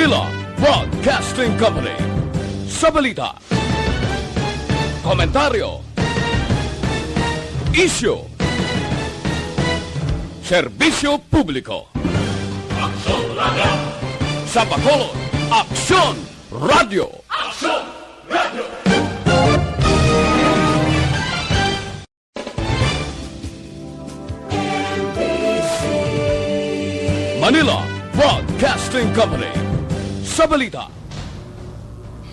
Manila Broadcasting Company. Sa balita, komentaryo, issue, serbisyo publiko. Aksyon Radio! Sa Bacolod, Aksyon Radio! Aksyon Radio! Manila Broadcasting Company. Sa balita,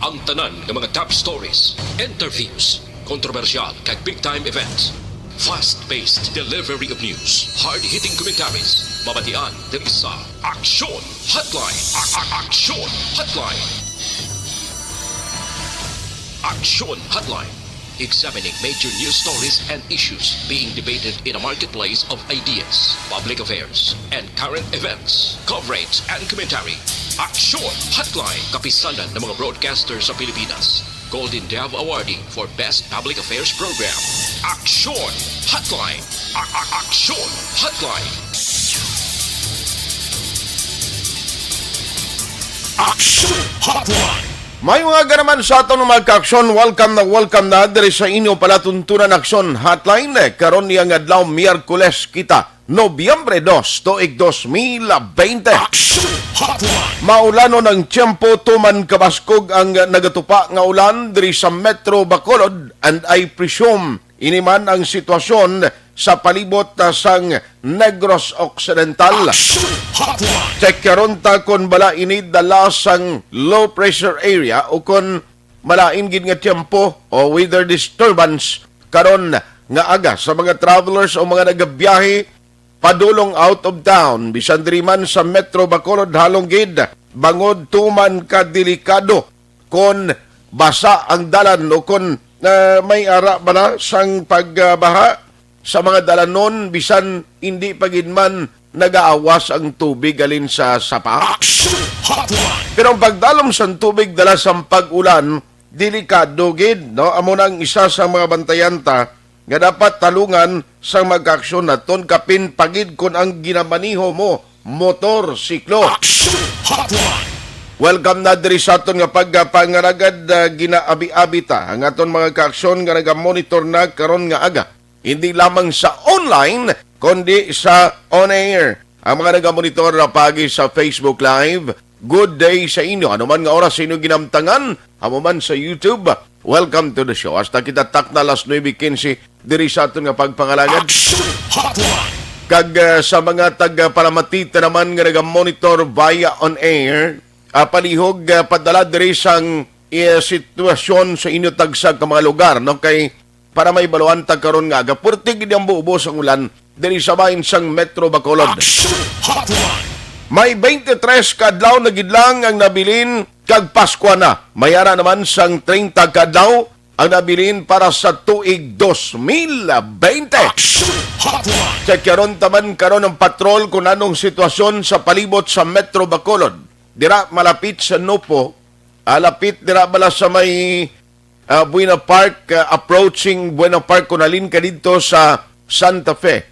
ang tanan ng mga top stories, interviews, kontrobersyal kag big-time events, fast-paced delivery of news, hard-hitting commentaries, mabatian ng isa, Aksyon Hotline! Aksyon Hotline! Aksyon Hotline! Examining major news stories and issues being debated in a marketplace of ideas, public affairs, and current events. Coverage and commentary. Aksyon Hotline. Kapisanan ng mga broadcasters sa Pilipinas. Golden Dove Awardee for Best Public Affairs Program. Aksyon Hotline. Aksyon Hotline. Aksyon Hotline. May mga ganaman sa aton mga ka-aksyon, welcome na diri sa inyo palatuntunan Aksyon Hotline. Karon niyang adlaw Miyerkules kita, Nobyembre 2, tuig 2020. Aksyon Hotline. Maulano ng tiyempo tuman kabaskog ang nagatupa nga ulan diri sa Metro Bacolod, and I presume iniman ang sitwasyon sa palibot sang Negros Occidental. Check karon ta kung bala ini dala sang low pressure area o kung malain gid nga tiyempo o weather disturbance karon nga aga sa mga travelers o mga nagabiyahe padulong out of town bisan diri man sa Metro Bacolod halong gid bangod tuman ka delikado kon basa ang dalan o kon may ara bala sang pagbaha sa mga dalanon bisan hindi pagidman nagaawas ang tubig alin sa sapa. Pero ang pagdalom sa tubig dala sa pag-ulan delikado gid, no? Amo nang isa sa mga bantayanta nga dapat talungan sa mag-aksyon naton kapin pagid kun ang ginamaniho mo motor, siklo. Welcome na diri sa aton nga pagpangaragad ginaabi-abi ta ang aton mga ka-aksyon nga naga-monitor na karon nga aga. Hindi lamang sa online, kundi sa on-air. Ang mga nagamonitor na pagi sa Facebook Live, good day sa inyo. Ano man nga oras sa inyo ginamtangan, amo man sa YouTube, welcome to the show. Hasta kita tak na las 9:15, diri sa aton nga pagpangalagad. Kag sa mga taga-Paramatita naman nga nagamonitor via on-air, palihog padala diri sang sitwasyon sa inyo tagsag ka mga lugar, no? Kay para may baluan ta karon nga aga purtig gid ang buubos ang ulan diri sa bahin sang Metro Bacolod. May 23 kadlaw na gidlang ang nabilin kag Pasko na. Mayara naman sang 30 kadlaw ang nabilin para sa tuig 2020. Check karon taman karon ang patrol kung anong sitwasyon sa palibot sa Metro Bacolod. Dira malapit sa Nupo, alapit dira bala sa may Buena Park, approaching Buena Park kung alin ka dito sa Santa Fe.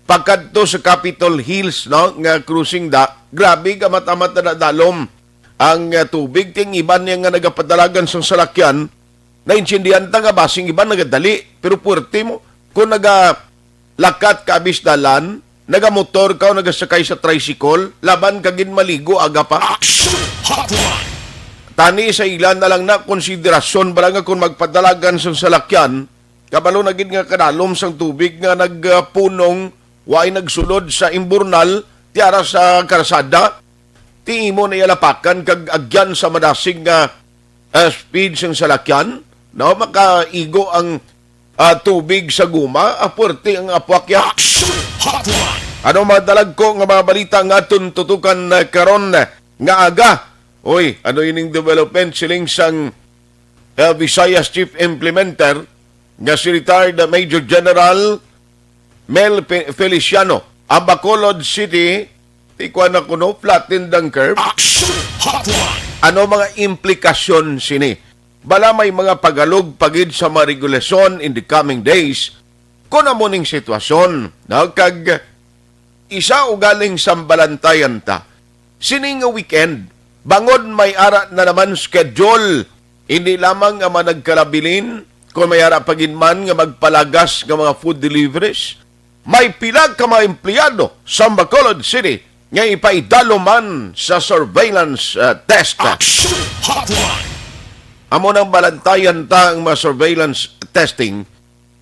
Pagkadto sa Capitol Hills, no, nga cruising da, grabe kamat-amat na dalom ang tubig. Ting iban niya nga nagapadalagan sa salakyan, naintindihan ta nga basing iban nagadali, pero puwerte mo. Kung nagalakat ka abis dalan, nagamotor ka o nagasakay sa tricycle, laban ka gin maligo aga pa. Tani sa ilan na lang na konsiderasyon bala nga kung magpadalagan sa salakyan, kabalo na gid nga kadalom sang tubig nga nagpunong way nagsulod sa imburnal tiara sa karsada, ti mo na yalapakan kag agyan sa madasig nga speed sang salakyan, no? Makaigo ang tubig sa guma, apurti ang apwakya. Ano madalag ko nga mga balita nga tututukan karon nga aga? Oy, ano ining development siling sang Visayas Chief Implementer nga si retired Major General Mel Feliciano. Ang Bacolod City, ikuan na kuno, flatten ang curve. Ano mga implikasyon sini? Bala may mga pagalog pagid sa mga regulasyon in the coming days kung amo ning sitwasyon. No? Kag isa o galing sambalantayan ta. Sining nga weekend, bangod may ara na naman schedule. Hindi lamang nga managkalabilin, kung may ara paginman nga magpalagas ng mga food deliveries. May pila ka mga empleyado sa Bacolod City nga ipaidalo man sa surveillance test. Action Hotline. Amo nang balantayan ta ang mga surveillance testing,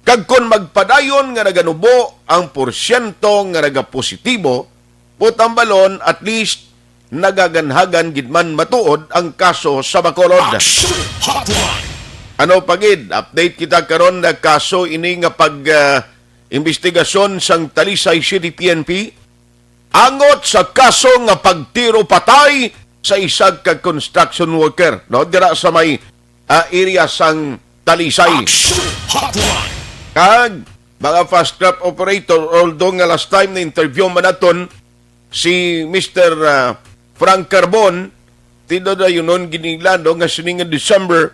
kag kung magpadayon nga naganubo ang porsyento nga nagapositibo, putang balon at least nagaganhagan gidman matuod ang kaso sa Bacolod. Action Hotline. Ano pagid, update kita karon na kaso ini nga investigasyon sang Talisay City PNP angot sa kaso nga pagtiro patay sa isag ka construction worker no dira sa may area sang Talisay. Action Hotline. Kag mga fast trap operator, although nga last time na interview man naton si Mr. Frank Carbon, tindo na yun nun ginilano nga siningan December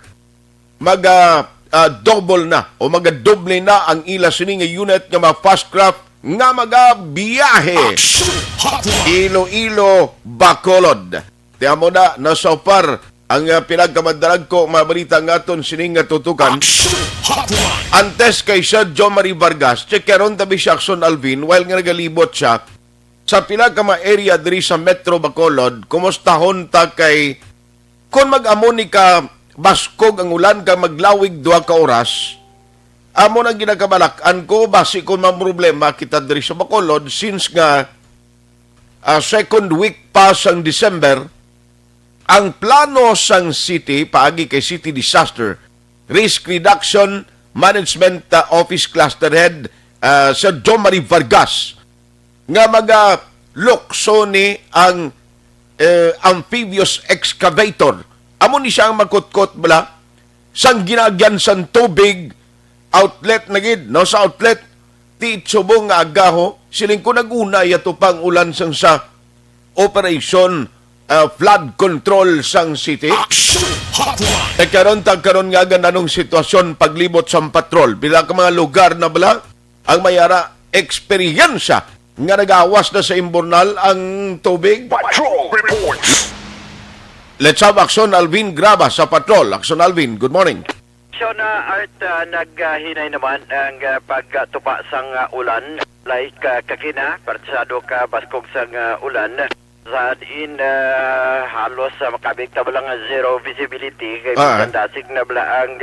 double na o doble na ang ila sininga unit nga mga fast craft nga biyahe Action Hotline. Iloilo, Bacolod. Tiamo na so far ang pinagkamandalag ko mabalita nga aton sininga tutukan. Action Hotline. Antes kay Sir John Marie Vargas, checkeron tabi si Action Alvin while nga nagalibot siya sa pila ka mga area diri sa Metro Bacolod. Kumustahon ta kay kung mag-amon ni ka baskog ang ulan ka maglawig 2 ka oras, amo na ginakabalakan ko basi kung mga problema kita diri sa Bacolod since nga second week pa sang December, ang plano sang city paagi kay City Disaster Risk Reduction Management Office Cluster Head Sir John Marie Vargas nga lukso ni ang amphibious excavator. Amo ni siyang magkutkot bala sang ginagyan sang tubig outlet na gid no sa outlet ti subong nga agaho siling ko naguna yato pang ulan sang sa operation flood control sang city. Action Hotline. Karon nga gananong sitwasyon paglibot sa patrol bila ka mga lugar na bala ang mayara eksperyensya nga nagawas na sa imburnal ang tubig. Patrol reports. Let's have Action Alvin Graba sa patrol. Action Alvin, good morning. So na Art, naghinay naman ang pagtupa sang ulan. Like kakina, partsado ka baskog sang ulan. Sa diin halos makabig tabalang zero visibility. Kaya magandasig na bala ang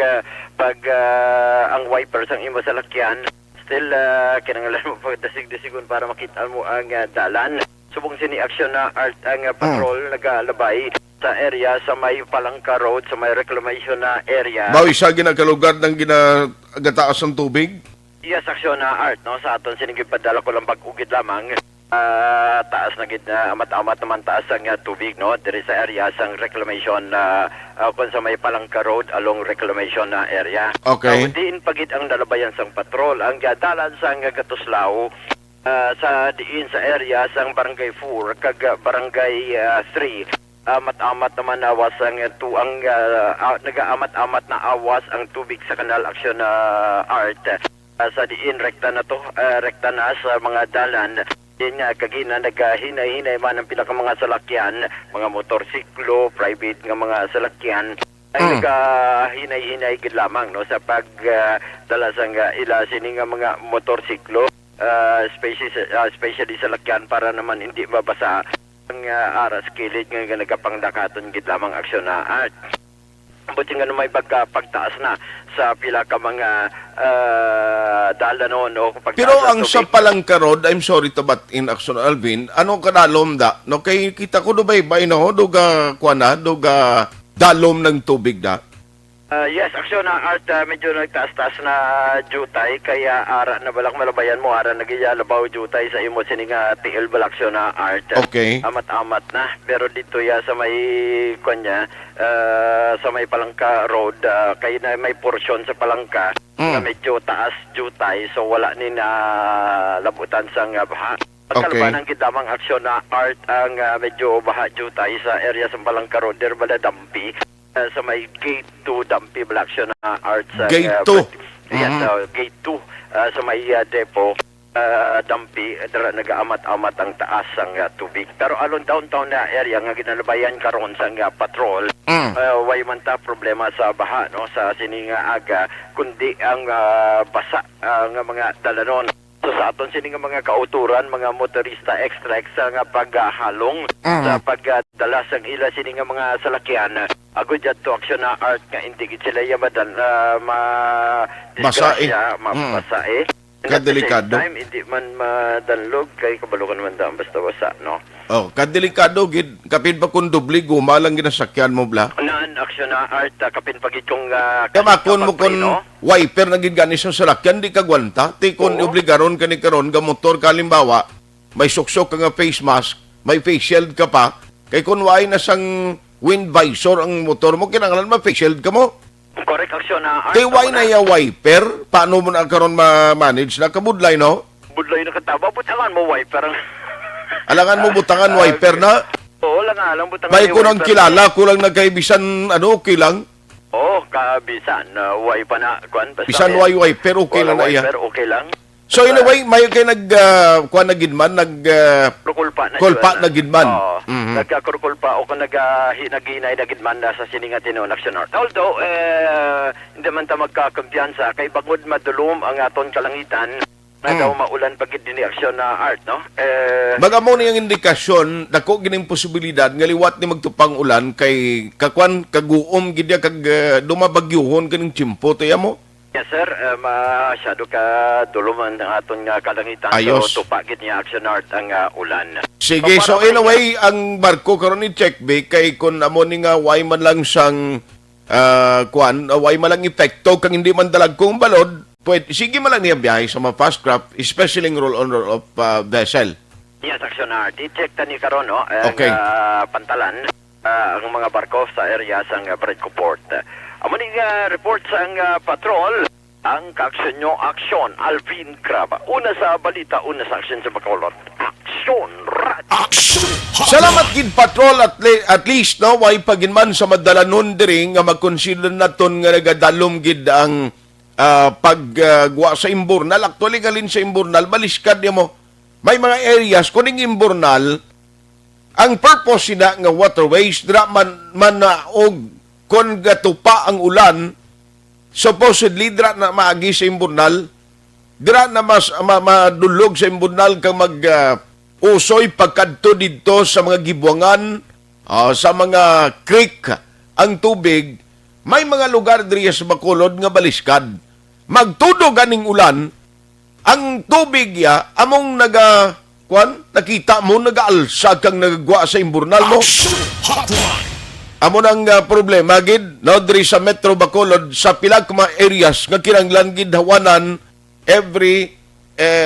ang wipers ang imo sa lakyan. Still, kinangalan mo pagdasig-dasigon para makita mo ang dalan. Subong sini action na Art ang patrol nagalabay sa area sa may Palangka Road, sa may reclamation na area. Bawi siya ginakalugar ng ginagataas ng tubig? Yes, action na Art, no? Sa aton sinigid padala ko lang pag-ugid lamang. Taas na gid na amat-amat naman taas ang tubig, no? Diri sa area sang reclamation kung sa may Palangka Road along reclamation na area. Okay. Diin pagid ang dalabayan sang patrol. Ang dalan sang Gatuslao sa diin sa area sang Barangay 4 kag Barangay 3. Amat-amat naman awas ang tuang nagaamat-amat na awas ang tubig sa kanal action Art. Sa diin rekta na to, rekta na sa mga dalan. Yan nga kagina naghinay-hinay man ang pila ka mga salakyan, mga motorsiklo, private nga mga salakyan ay naghinay-hinay gid lamang no sa pag dala sang ila sini nga mga motorsiklo, especially salakyan para naman hindi mabasa ang aras kilid nga nagapangdakaton gid lamang aksyon na Art. Buti nga may pagtaas na sa pila ka mga dala no Pero ang sa Palangka Road, I'm sorry to butt in Action Alvin, ano kadalom da? No kay kita ko do bay no duga kuana duga dalom ng tubig da. Yes, aksyon na Art, medyo nagtaas-taas na jutay kaya ara na balak malabayan mo ara nagiyalabaw jutay sa imo sining TL balaksyon na Art. Okay. Amat-amat na pero dito ya sa may kunya sa may Palangka Road kay na may porsyon sa Palangka na medyo taas jutay so wala ni na labutan sang baha. Pagkalbanan kita mang aksyon na Art ang medyo baha jutay sa area sa Palangka Road der bala dampi. Sa may Gate 2 Dampi Blacksyon na Art sa Gate 2? Yes, Gate 2 sa may depo. dampi dara nagaamat-amat ang taas ang tubig. Pero along downtown na area nga ginalabayan karon sa nga patrol, way man ta problema sa baha no sa sininga aga kundi ang basa nga mga dalanon. So sa aton sini nga mga kauturan, mga motorista extra sa nga paghalong sa pagdala sang ila sini nga mga salakyan. Agud jud to action na art nga hindi gid sila yamadan Basae. Mabasae. Kadelikado. At the same time, hindi man madanlog kay kabalukan man daan basta wasa, no? Oh, kadelikado gid kapin pa kun dubli gumalang ginasakyan mo bla. Naan action na art kapin pagit kong Kamakon mo kun wiper na gid gani sa salakyan di kagwanta, ti kun Oo. obligaron kani karon ga motor ka halimbawa, may suksok ka nga face mask, may face shield ka pa, kay kun waay na sang wind visor ang motor mo kinahanglan ma face shield ka mo. Correct action na art. Kay why na ya wiper, paano mo na karon ma-manage na kabudlay no? Budloy na kataba, butangan mo wiper. Alangan mo butangan wiper na. Oo, lang alam butangan May ni kunang wiper. kilala, kulang nagkaibisan ano, okay lang. Oo, kabisan. Way pa na, kuan. Basta Bisan way wiper, okay lang na iya. Wiper, okay lang. So in a way, may kay kuan na gidman, Kurkulpa na kulpa yun. na gidman. Oo. Mhm. Nagkakurkulpa o kung naghinay na gidman na sa sininga tinuon action art. Although, hindi man ta magkakumpiyansa kay bangod madulom ang aton kalangitan na daw maulan pagid din action na art, no? Magamo na yung indikasyon, dako gining posibilidad nga liwat ni magtupang ulan kay kakwan kaguom gid ya kag dumabagyuhon kaning tiyempo tiya mo. Yes, sir. Masyado ka duluman ang aton nga kalangitan. Ayos. So, tupagid niya action art ang ulan. Sige, so in a way, ang barko karon ni checkback kay kun amo ni nga way man lang sang way man lang epekto kang hindi man dalag kong balod, pwede sige man lang niya biyahe sa mga fast craft, especially ng roll on roll of vessel. Yes, action art. I-check ta ni karon, no? Ang Okay. pantalan, ang mga barko sa area sang Bredco Port. Amo ni report sang patrol, ang kaaksyon nyo, aksyon, Alvin Graba. Una sa balita, una sa aksyon sa Bacolod. Aksyon, rat! Action! Salamat gid patrol at least no way paginman sa madalanon diri nga mag-consider naton nga nagadalom gid ang pagguwa sa imburnal. Actually galin sa imburnal baliskad niya mo. May mga areas kuning imburnal ang purpose sina nga waterways dira man na og kon gatupa ang ulan supposedly dira na maagi sa imburnal dira na mas madulog sa imburnal kang mag usoy pagkadto didto sa mga gibuangan, sa mga creek, ang tubig, may mga lugar diri sa Bacolod nga baliskad. Magtudo ganing ulan, ang tubig ya, among nakita mo, nagaalsa kang nagagwa sa imburnal mo. Action! Hotline! Amo nang problema, gid, no, diri sa Metro Bacolod, sa pila ka mga areas nga kinanglan gid hawanan every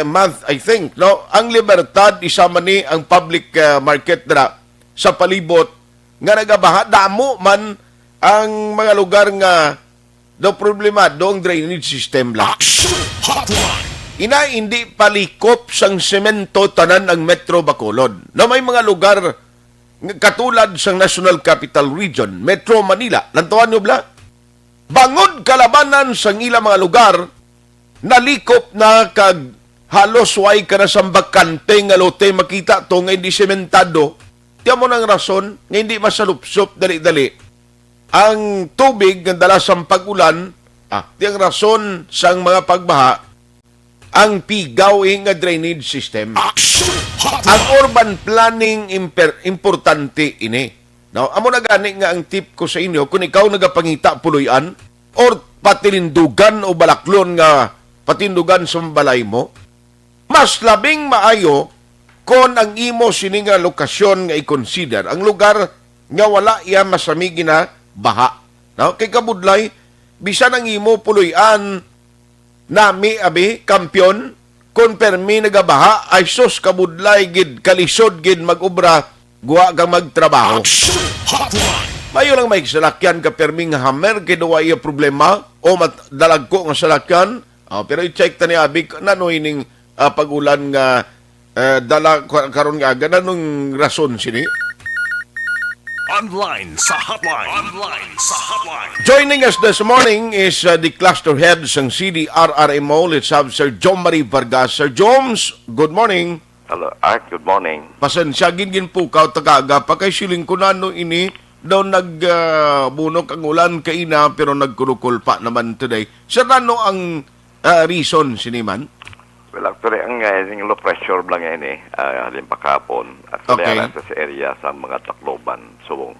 month, I think, no? Ang Libertad, isama ni ang public market dira sa palibot nga nagabaha. Damo man ang mga lugar nga do problema doong drainage system lang. Action! Hotline! Hindi palikop sang semento tanan ang Metro Bacolod. No, may mga lugar nga katulad sang National Capital Region, Metro Manila. Lantawan nyo bla? Bangod kalabanan sang ilang mga lugar, nalikop na kag halos way ka na sa bakante nga lote makita to nga hindi sementado. Tiyan mo ng rason nga hindi masalupsop dali-dali ang tubig nga dala sa pag-ulan. Tiyang rason sang mga pagbaha ang pigaw nga drainage system. Action! Ang Hotline! urban planning importante ini. No, amo na gani nga ang tip ko sa inyo kung ikaw nagapangita puloy-an or patilindugan o balaklon nga patindugan sa balay mo, mas labing maayo kung ang imo sini nga lokasyon nga i-consider ang lugar nga wala iya masamigi na baha. No? Kay kabudlay, bisan ang imo puloy-an nami abi kampiyon kung permi nagabaha ay sus kabudlay gid kalisod gid mag-obra guwa kang magtrabaho. Action! Hotline! Mayo lang may salakyan ka permi nga hammer kay duwa iya problema o dalag ko nga salakyan. Pero i-check ta ni abi nanoy ning pag-ulan nga dala karon nga aga nanong rason sini. Online sa hotline. Online sa hotline. Joining us this morning is the cluster head ng CDRRMO. Let's have Sir Jom Marie Vargas. Sir Joms, good morning. Hello, Art. Good morning. Pasensya, gingin po ka tagaga pa kay siling ko na no ini daw nagbunok ang ulan kaina pero nagkurukul pa naman today. Sir, ano ang reason siniman? Well, actually, ang low pressure lang yan halimpa kahapon. Actually, Okay. sa area sa mga Tacloban, Subong.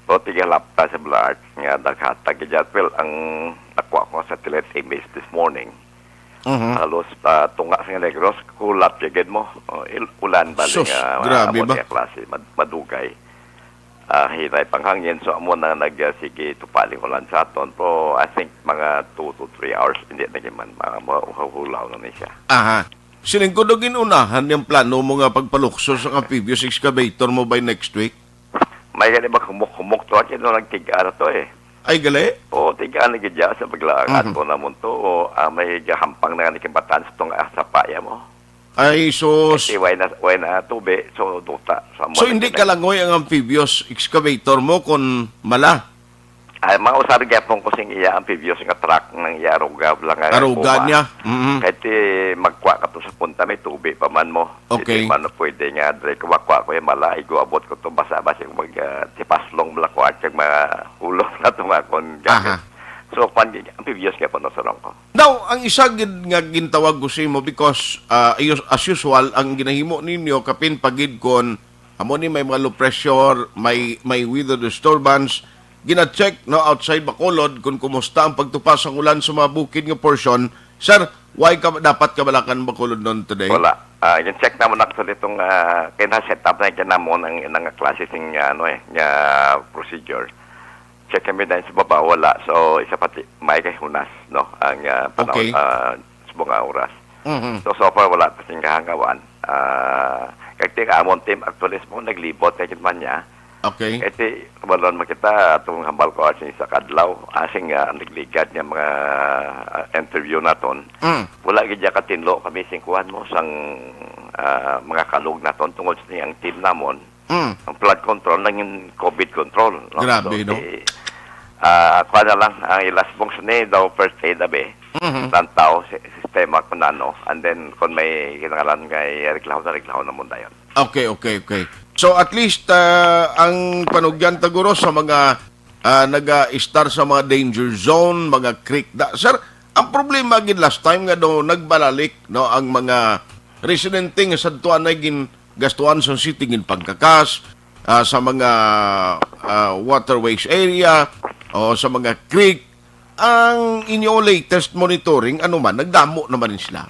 So, tigalapta sa Blart, nga naghatag yat. Well, ang nakuha ko sa satellite image this morning, halos tunga sa Negros, kulap yagad mo. Ulan ba Sus, grabe ba? Klase, madugay. Hinay panghangin, so amo na sige tupaling ulan sa aton. Pero I think mga 2 to 3 hours, hindi na naman, mahulaw na siya. Aha. Siling ko daw ginunahan yung plano mo nga pagpalukso sa amphibious excavator mo by next week? May gani ba kumuk to at yun nagtigaan to Ay, gali? O tigaan na gidya sa paglaangat ko naman to o may hampang na nanikibatan sa itong sa paya mo. Ay, so... Kasi way na tubi, so duta. So, hindi kalangoy ang amphibious excavator mo kung mala? Ay, mga usar gyapon ko sing iya amphibious nga truck ng iya aruga lang nga. Aruga niya? Kahit magkwa ka to sa punta, may tubi pa man mo. Okay. Hindi man pwede nga, dre kumakwa ko yung mala, igwabot ko to basa-basa yung tipaslong blako at yung mga hulog na to nga kung gamit. So, amphibious nga po na sarong ko. Now, ang isa nga gintawag ko sa mo because as usual, ang ginahimo ninyo kapin pagid kon amo ni may mga low pressure, may weather disturbance, gina-check no outside Bacolod kung kumusta ang pagtupas ng ulan sa mga bukid nga portion. Sir, why dapat kabalakan Bacolod noon today? Wala. Yung check naman actually itong kina-set up na kinamon ang klase ng nga procedure. Check kami dahil sa baba, wala. So, isa pati, may kahunas, no? Ang panahon, Okay. sa mga oras. So far, wala pa siyang kahangawan. Kaya amon team, actually, mo naglibot na man niya. Okay. Kasi, balon makita, itong hambal ko asing sa kadlaw, asing nagligad niya mga interview naton. Wala gidya katinlo kami singkuhan mo sang mga kalug naton tungod sa niyang team namon. Ang flood control lang yung COVID control. No? Grabe, no? Kuha na lang, ang ilasbong sa daw first aid abe. Tantaw, sistema kung ano. And then, kung may kinangalan ngay reklaw na muna yun. Okay. So at least ang panugyan taguro sa mga naga-star sa mga danger zone, mga creek da. Sir, ang problema gid last time nga do nagbalalik no ang mga residente nga sadtuan ay gastuan sa city gin pagkakas sa mga waterways area o sa mga creek. Ang inyo latest monitoring ano man nagdamo naman rin sila.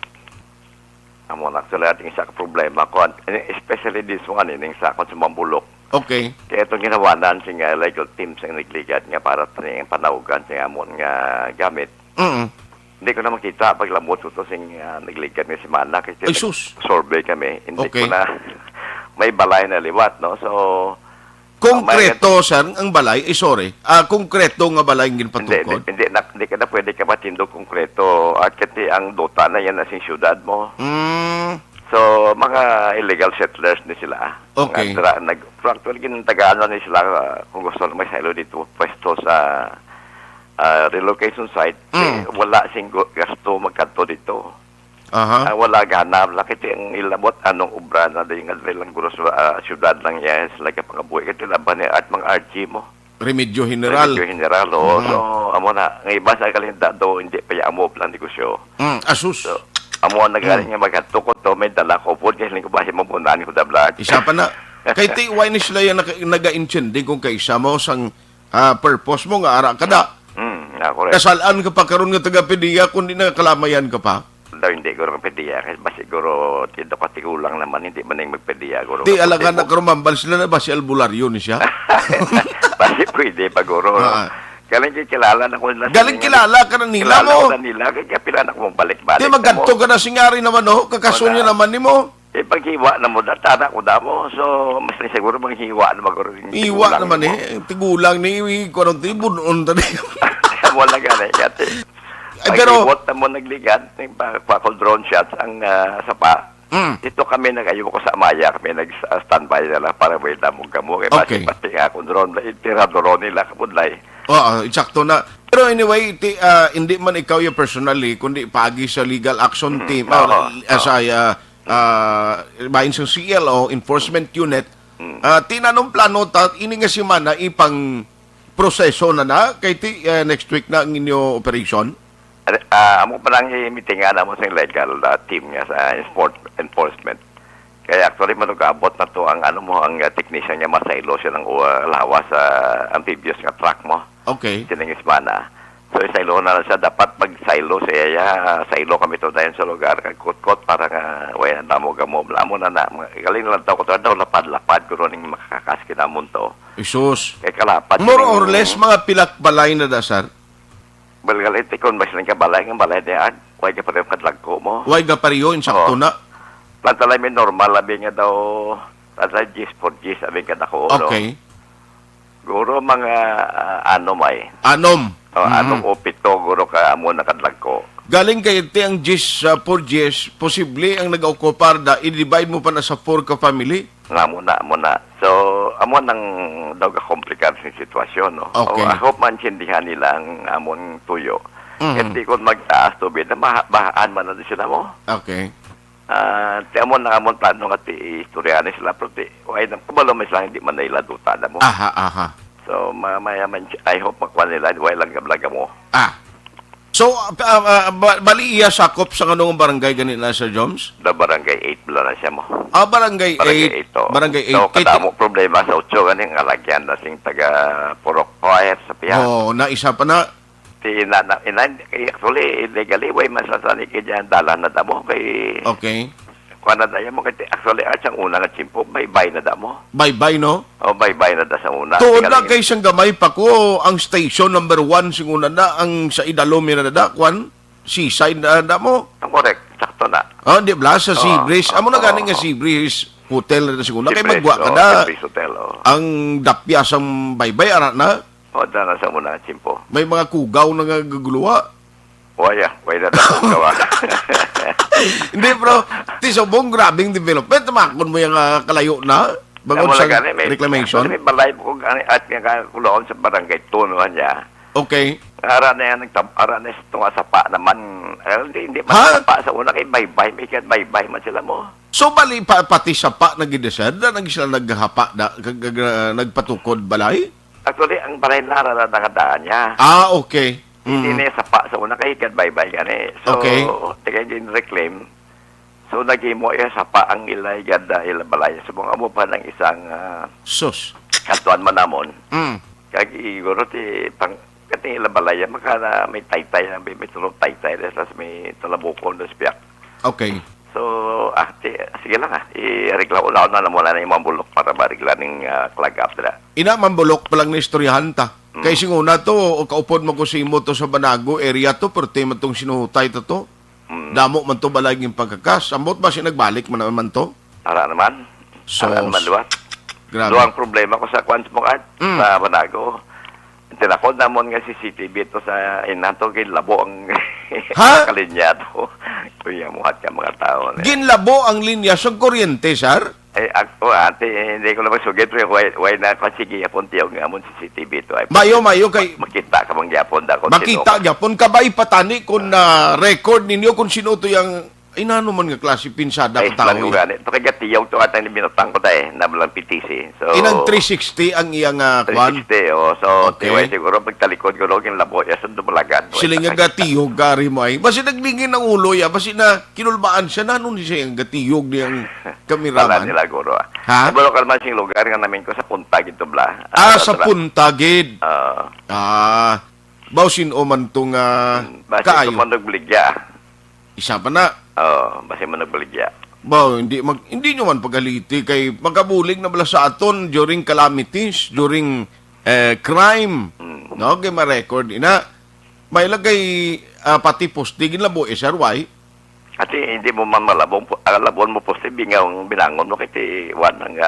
Amo na actually ating isa ka problema ko, especially this one ining sa kon sa Mambulok. Okay. Kaya itong ginawanan siya nga legal teams ang nagligad nga para sa panaugan siya amon nga gamit. Hindi ko na makita pag lamot ko to sing nagligad nga si Mana kasi Ay, sus. survey kami. Hindi Okay. ko na may balay na liwat, no? So, Konkreto, sir, ang balay, konkreto nga balay ang ginpatukod? hindi ka na pwede ka matindog konkreto. At kasi ang dota na yan na sing syudad mo. So, mga illegal settlers ni sila. Okay. Actually, ginatagaan ni sila kung gusto na may silo dito, pwesto sa relocation site. Wala sing gasto magkanto dito. Wala ganap. Lakit ang ilabot anong ubra na yung lang guro sa syudad lang yes. Like pangabuhi ka laban at mga RG mo. Remedyo General. Remedyo General, oo. So, amo na. Ang iba sa kalinda do, hindi pa amo lang negosyo. Asus. So, amo ang nagaling nga maghatukot to, may dala ko po, kasi ko ba si mabunan ko dablat. Isa pa na. Kay why ni sila yung naga-intindi kung kaisa mo sang purpose mo nga ara kada. Correct. Kasalaan ka pa karon nga taga-pedia kundi nakakalamayan ka pa. Daw hindi ko magpediya kasi ba siguro tito katigulang naman hindi man yung magpediya guro. Di alaga na karumambal sila na ba si albularyo ni siya? Basi pwede pa guro. Galing kilala na ko nila. Galing kilala ka na nila Kilala mo. ko na nila kaya pila na ko balik-balik. Di magadto ka na singari naman no, kakasunyo Wala. naman ni mo. Paghiwa na mo tana ko damo. So mas ni siguro manghiwa na maguro. Iwa naman tigulang ni kuno tibunon tadi. Wala gani yate. Pero Pag-ibot na mo nagligad, pa drone shots ang sapa. Dito kami nag-ayo ko sa Amaya, kami nag-standby nila para may damog kamo. Kaya Okay. pati nga kung doon, tirado ron nila kapudlay. Oo, eksakto na. Pero anyway, hindi man ikaw yung personally, kundi pagi sa legal action team, sa bahin sa CLO, enforcement unit, tinanong plano, ini nga si Mana, ipang proseso na kay next week na ang inyo operation? Amo pa lang i-meetingan mo sa legal team nga sa enforcement. Kaya actually manugabot na to ang ang technician niya masaylo siya ng lawas sa amphibious nga truck mo. Okay. Tinangis mana. So isaylo na lang siya dapat magsaylo siya saylo kami to dayon sa lugar kag kot para nga way na mo gamo amo na galing lang taw ko daw lapad-lapad ko ning makakakas kinamon to. Isus. Kay kalapad. More or less mga pilak balay na da, sir? Balgalit ikon mas lang ka balay niya way ka pa rin kadlag ko mo. Way ga pariyo, insakto na. Pantalay may normal, labi nga daw, tatay G's for G's, sabi ka na ko. Okay. Guro mga may. Anom. Anong o pito, guro ka amo nakadlag ko. Galing kay ang GIS sa 4 GIS, posible ang nag-okupar da, i-divide mo pa na sa 4 ka family? Nga muna. So, amo nang daw ka-complicated yung sitwasyon, no? Okay. I hope mansindihan nila ang among tuyo. Hindi ko magtaas tubig na bahaan man na sila mo. Okay. Ti amon na amon plano nga ti istoryahan sila pero ti way nang kabalo may sila hindi man nila duta na mo. Aha. So mamaya man I hope makwan nila way lang gablaga mo. So, bali iya sakop sa kanong barangay ganina, Sir Joms? Da barangay 8 bala na siya mo. Barangay 8. to. Barangay 8. So kadamo problema sa 8 ganing alagyan na sing taga Purok Quiet sa piya. Na isa pa na. Actually illegally way mas lasani kay diyan dalan na damo kay Okay. kuan na dayo mo kay actually ang una nga chimpo bye-bye na damo. Bye-bye, no? Bye-bye na da sa una. Tuod na kay siyang gamay pa ko, ang station number 1 singuna na, ang sa Idalome na da, kwan, seaside na mo. Ang correct, sakto na. Di ba, sa Seabreeze. Amo na ganing nga Seabreeze Hotel na siguna. Kay magwa ka na. Seabreeze Hotel, Ang dapyasang bye-bye, arat na. Da na sa una chimpo. May mga kugaw na gaguluwa. Way na daw gawa. Hindi, bro. Tisabong grabing development. Makon mo yung kalayo na. Bangod sa reclamation. May balay po gani at nga kuloon sa barangay tunuan niya. Okay. Ara na yan, ara na itong sapa naman. Hindi man sapa sa una kay bye-bye. May kaya bye-bye man sila mo. So, bali pati sapa nag-desert na sila naghahapa nagpatukod balay? Actually, ang balay lara na nakadaan niya. Okay. Hindi na sapa sa una kay kaya bye-bye gani. So, Okay. tigay din reclaim. So, nagimo iya sapa ang ilay gada ilabalay. So, mga mo pa ng isang Sus. kantuan man namon. Mm. Kag iguro ti pang kati ilabalay makana may taytay na may tulog taytay tas may talabukon dos piak. Okay. So, sige lang i-reklamo na na muna na yung mga bulok para marigla ng clag up nila. Ina mambulok pa lang ni istoryahan ta. Kay singuna to, kaupod mo ko si mo to sa Banago area to, pero tema tong sinuhutay to. Damo man to balaging pagkakas. Amot ba siya nagbalik man naman to? Ara naman. So, Ara naman luwat. grabe. Doang problema ko sa Quans Mokart sa Banago. Tinakod namon nga CCTV to sa inato kay labo ang kalinya to. Kuya mo at ka mga tao. Ginlabo ang linya sa kuryente, sir? Ate, hindi ko naman sugit. Way na kasi yapon tiyaw nga amon CCTV to. Mayo kay Makita ka bang yapon da kung makita gyapon kabay patani kung na record ninyo kung sino to yung inano man nga klase pinsada Ay, ka tao. lang gani. Ito kaya tiyaw to ata ni binutang ko tayo na walang PTC. So, Inang 360 ang iyang kwan. 360, So, Okay. tiway siguro pagtalikod ko yung labo ya sa dumalagan. Sila nga gatiyog gari mo ay. Basi naglingin ng ulo ya. Basi na kinulbaan siya na nun siya yung gatiyog niyang Wala kameraman. nila guro. Ha? Pero kalman siyang lugar nga namin ko sa punta gito bla. Sa Puntagid. Bausin o man itong Basi kaayo. ko man nagbaligya. Isa pa na. Basi man nagbaligya. Hindi nyo man pagaliti kay magkabulig na bala sa aton during calamities, during crime. No, kay ma-record ina. May lagay pati postigin labo sir, why? At hindi mo man malabon mo poste bingaw binangon mo kay wan ng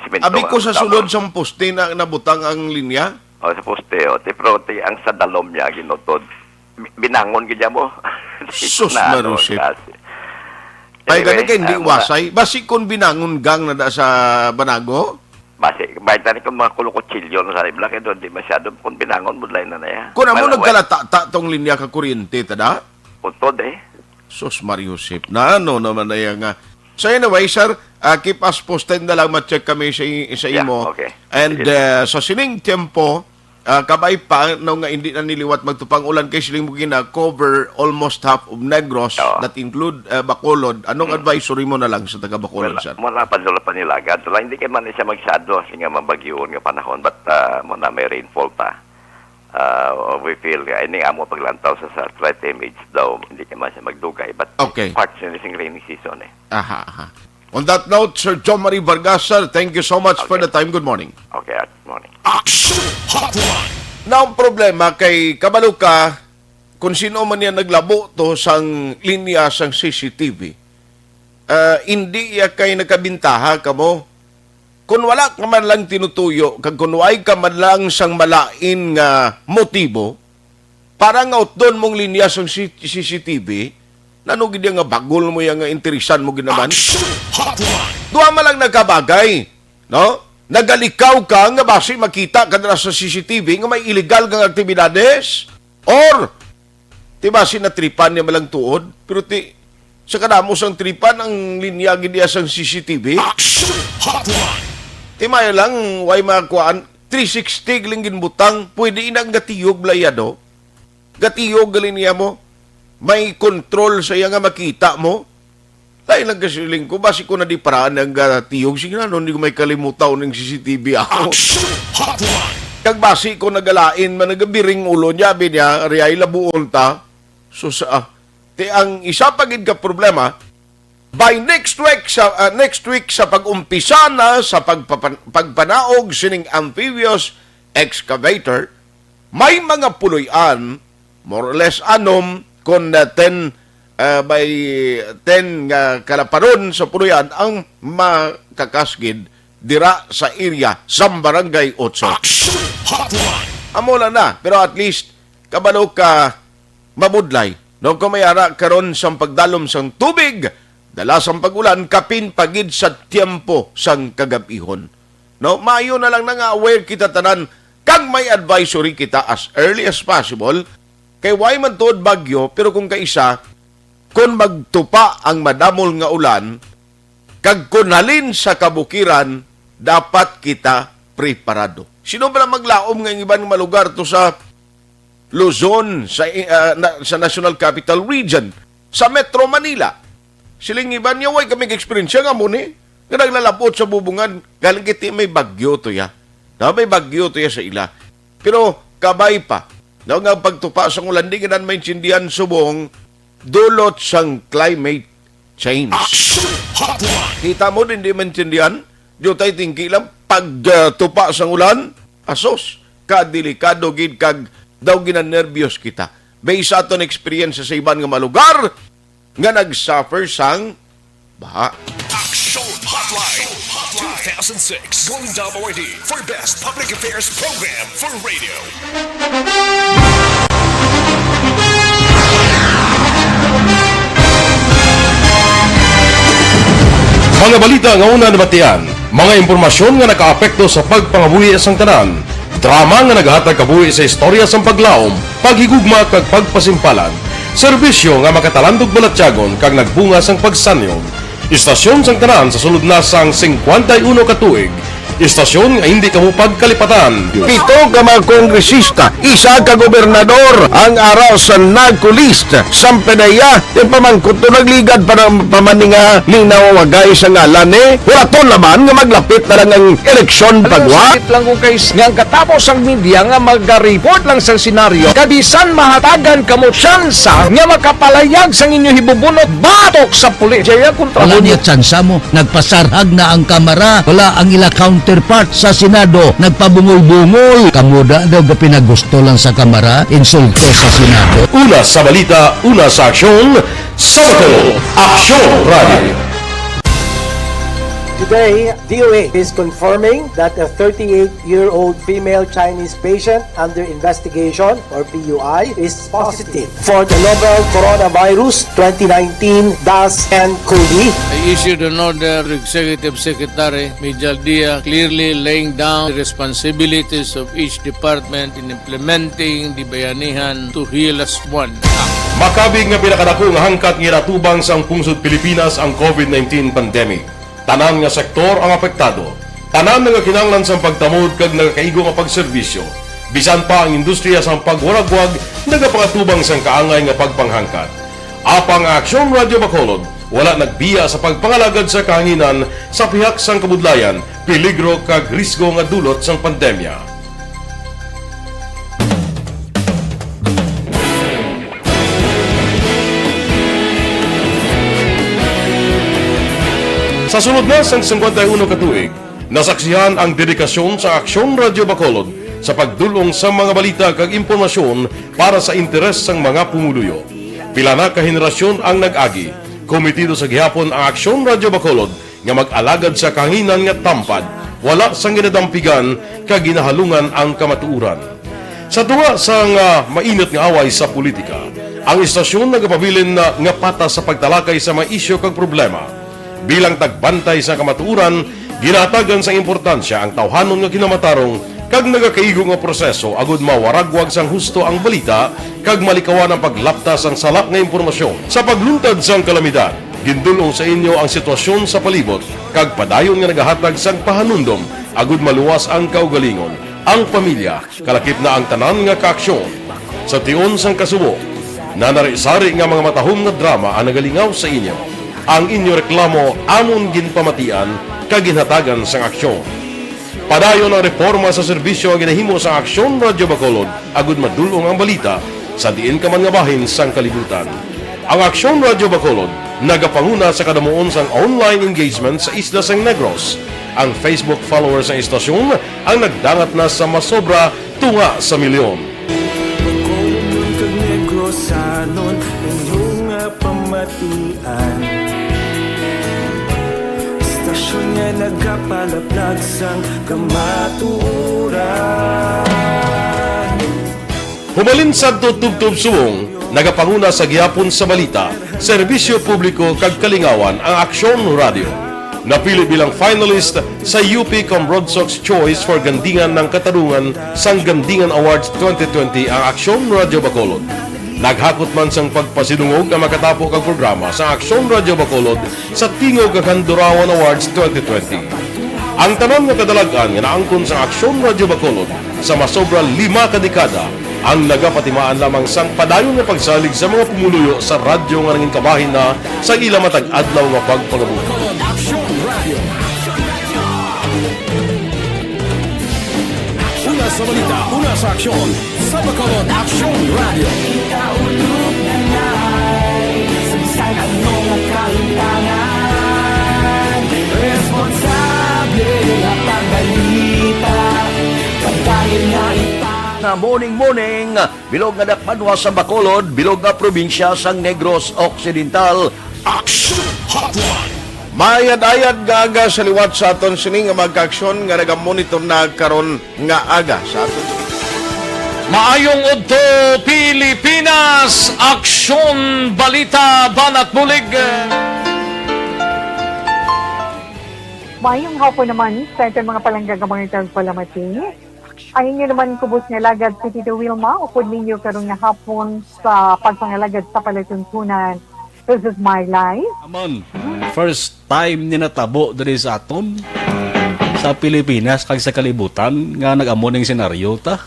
simento. Abi ko sa sulod sa poste na nabutang ang linya. Sa poste pero ang sa dalom niya ginutod. Binangon gid mo. Sus, Marusip. Ay, Anyway, gani kay hindi muna- wasay. Basi kung binangon gang na da sa Banago, Base, bayad na rin kung mga kulukutsilyo na sa ibla, kaya doon di masyado kung binangon, budlay na na ya. kung amo Well, nagkalata tong linya ka kuryente, tada? Untod eh. Sus Mario Josep, na ano naman na yan nga. So anyway, sir, keep us posted na lang, ma-check kami sa Yeah, imo. okay. And Sige. sa sining tempo, kabay pa, no nga hindi na niliwat magtupang ulan kay siling mo cover almost half of Negros, Oo. that include Bacolod. Anong advisory mo na lang sa taga Bacolod, sir? Wala pa doon pa nila agad. So, hindi kayo man siya magsado kasi nga mabagyoon nga panahon. But muna may rainfall pa. We feel, ini amo paglantaw sa satellite image daw, hindi kayo man siya magdugay. But Okay. parts in this rainy season eh. Aha. On that note, Sir John Marie Vargas, sir, thank you so much for the time. Good morning. Okay, good morning. Action Hotline. Na ang problema kay kabalo ka kung sino man yan naglabo to sang linya sang CCTV, hindi ya kay nakabintaha kamo. Kung wala ka man lang tinutuyo, kag kung way ka man lang sang malain nga motibo, para nga doon mong linya sang CCTV, nanugid nga bagol mo yang nga interesan mo ginaman. Action Hotline. Duha man lang nagkabagay, no? Nagalikaw ka nga basi makita ka na sa CCTV nga may illegal kang aktibidades or ti basi natripan niya malang tuod pero ti sa kanamo sang tripan ang linya gid sang CCTV Action Hotline. ti mayo lang way makuan 360 linggin butang pwede inang gatiyog blayado gatiyog galin niya mo may control sa iya nga makita mo. Dahil lang kasiling ko, basi ko na di paraan ng tiyog. Sige na, hindi ko may kalimutaw ng CCTV ako. Action Hotline. Kag basi ko nagalain, managabiring ulo niya, binya, riyay labuon ta. So ang isa pagid ka problema, by next week sa pag-umpisa na sa pagpanaog sining amphibious excavator, may mga puloy-an, more or less anom, kung 10 nga kalaparon sa puloyan ang makakasgid dira sa area sa Barangay 8. Action Hotline. Amo lang na, pero at least kabalo ka mabudlay. No kumayara karon sang pagdalom sang tubig, dala sang pagulan kapin pagid sa tiempo sang kagabihon. No, maayo na lang na nga aware kita tanan kag may advisory kita as early as possible kay way man tuod bagyo pero kung kaisa kung magtupa ang madamol nga ulan, kag kunhalin sa kabukiran, dapat kita preparado. Sino ba na maglaom ng ibang malugar to sa Luzon, sa National Capital Region, sa Metro Manila? Siling iban niya, way kaming experience nga muni, nga naglalapot sa bubungan, galing kiti may bagyo to ya. Na may bagyo to ya sa ila. Pero kabay pa, na nga pagtupa sa ulan, di ganan maintindihan subong, dulot sang climate change. Action Hotline. Kita mo din di maintindihan, diyo tayo tingki lang, pagtupa sang ulan, asos, kadelikado gid kag daw ginanervyos kita. Based sa aton experience sa iban nga malugar, nga nagsuffer sang baha. Action Hotline. 2006 Golden Dome Awardee for Best Public Affairs Program for Radio. Mga balita nga una nabatian, mga impormasyon nga nakaapekto sa pagpangabuhi sang tanan, drama nga naghatag kabuhi sa istorya sang paglaom, paghigugma kag pagpasimpalan, serbisyo nga makatalandog balatyagon kag nagbunga sang pagsanyog, istasyon sang tanan sa sulod na sang 51 ka tuig, istasyon nga hindi kamo pagkalipatan. Pito ka mga kongresista, isa ka gobernador, ang araw sa nagkulist, sampenaya, yung pamangkot to nagligad para pamaninga linaw wagay sa ngalan wala to naman nga maglapit na lang ang eleksyon pagwa. Sakit lang ko guys nga katapos ang media nga mag-report lang sa senaryo kabisan mahatagan kamo tsansa nga makapalayag sang inyo hibubunot batok sa pulis. Jaya kontra Wala niya tsansa mo, nagpasarhag na ang kamara, wala ang ila counterpart sa Senado, nagpabungol-bungol. Kamuda daw ga pinagusto lang sa kamara, insulto sa Senado. Una sa balita, una sa aksyon, Sabato, Aksyon Radio. Today, DOA is confirming that a 38-year-old female Chinese patient under investigation, or PUI, is positive for the novel coronavirus 2019-10-CoV. I issued an order to Executive Secretary Mijal Dia clearly laying down the responsibilities of each department in implementing the Bayanihan to Heal as One Act. Makabig nga pinakadako nga hangkat nga natubang sa pungsod Pilipinas ang COVID-19 pandemic. Tanan nga sektor ang apektado. Tanan nga kinahanglan sa pagtamod kag nagakaigo nga pagserbisyo. Bisan pa ang industriya sa pagwaragwag nagapangatubang sang kaangay nga pagpanghangkat. Apang Aksyon Radio Bacolod wala nagbiya sa pagpangalagad sa kahanginan sa pihak sang kabudlayan, peligro kag risgo nga dulot sang pandemya. Sa sunod na sang 51 katuig, nasaksihan ang dedikasyon sa Aksyon Radio Bacolod sa pagdulong sa mga balita kag impormasyon para sa interes sang mga pumuluyo. Pila na ka henerasyon ang nag-agi, komitido sa gihapon ang Aksyon Radio Bacolod nga mag-alagad sa kahanginan nga tampad, wala sang ginadampigan kag ginahalungan ang kamatuuran. Sa tunga sang mainit nga away sa politika, ang istasyon nagapabilin na nga patas sa pagtalakay sa mga isyu kag problema. Bilang tagbantay sa kamatuuran, ginatagan sa importansya ang tawhanon nga kinamatarong kag nagakaigo nga proseso agud mawaragwag sang husto ang balita kag malikawan ang paglaptas ang salak nga impormasyon. Sa pagluntad sang kalamidad, gindulong sa inyo ang sitwasyon sa palibot kag padayon nga nagahatag sang pahanundom agud maluwas ang kaugalingon, ang pamilya, kalakip na ang tanan nga kaaksyon. Sa tion sang kasubo, nanari-sari nga mga matahom nga drama ang nagalingaw sa inyo. Ang inyo reklamo amon ginpamatian kag ginhatagan sang aksyon. Padayon ang reforma sa serbisyo ang ginahimo sa Aksyon Radio Bacolod agud madulong ang balita sa diin ka man nga bahin sang kalibutan. Ang Aksyon Radio Bacolod nagapanguna sa kadamuon sang online engagement sa isla sang Negros. Ang Facebook followers sa istasyon ang nagdangat na sa masobra tunga sa milyon. Bacolod kag Negros sanon inyong pamatian. Stasyon nga nagapalaplag sang kamaturan. Humalin sa tutubtub suwong, nagapanguna sa gihapon sa balita, serbisyo publiko kag kalingawan ang Aksyon Radio. Napili bilang finalist sa UP Broadsox Choice for Gandingan ng Katarungan sang Gandingan Awards 2020 ang Aksyon Radio Bacolod. Naghakot man sang pagpasidungog ang makatapo kag programa sa Aksyon Radio Bacolod sa Tingog kag Handurawan Awards 2020. Ang tanan nga kadalagan nga naangkon sa Aksyon Radio Bacolod sa masobra 5 ka dekada ang nagapatimaan lamang sang padayon nga pagsalig sa mga pumuluyo sa radyo nga nangin kabahin na sa ila matag adlaw nga pagpangabuhi. Una sa balita, una sa aksyon, sa Bacolod Aksyon Radio. Ikaulog na na'y sabisan ang mga kalintangan. Responsable at ang balita, pagkain na Na morning, bilog nga dakpanwa sa Bacolod, bilog nga probinsya sang Negros Occidental. Aksyon Hotline. Mayad-ayad nga aga sa liwat sa aton sining nga magkaaksyon nga nagamonitor na karon nga aga sa aton. Maayong udto Pilipinas, Aksyon Balita Banat Bulig. Maayong hapon naman sa itong mga palanggagamang palamati. Ang inyo naman kubos nga lagad si Tito Wilma, upod ninyo karong nga hapon sa pagpangalagad sa palatuntunan. This is my life. Amon, first time ni natabo diri sa aton sa Pilipinas kag sa kalibutan nga nag-amo ning senaryo ta.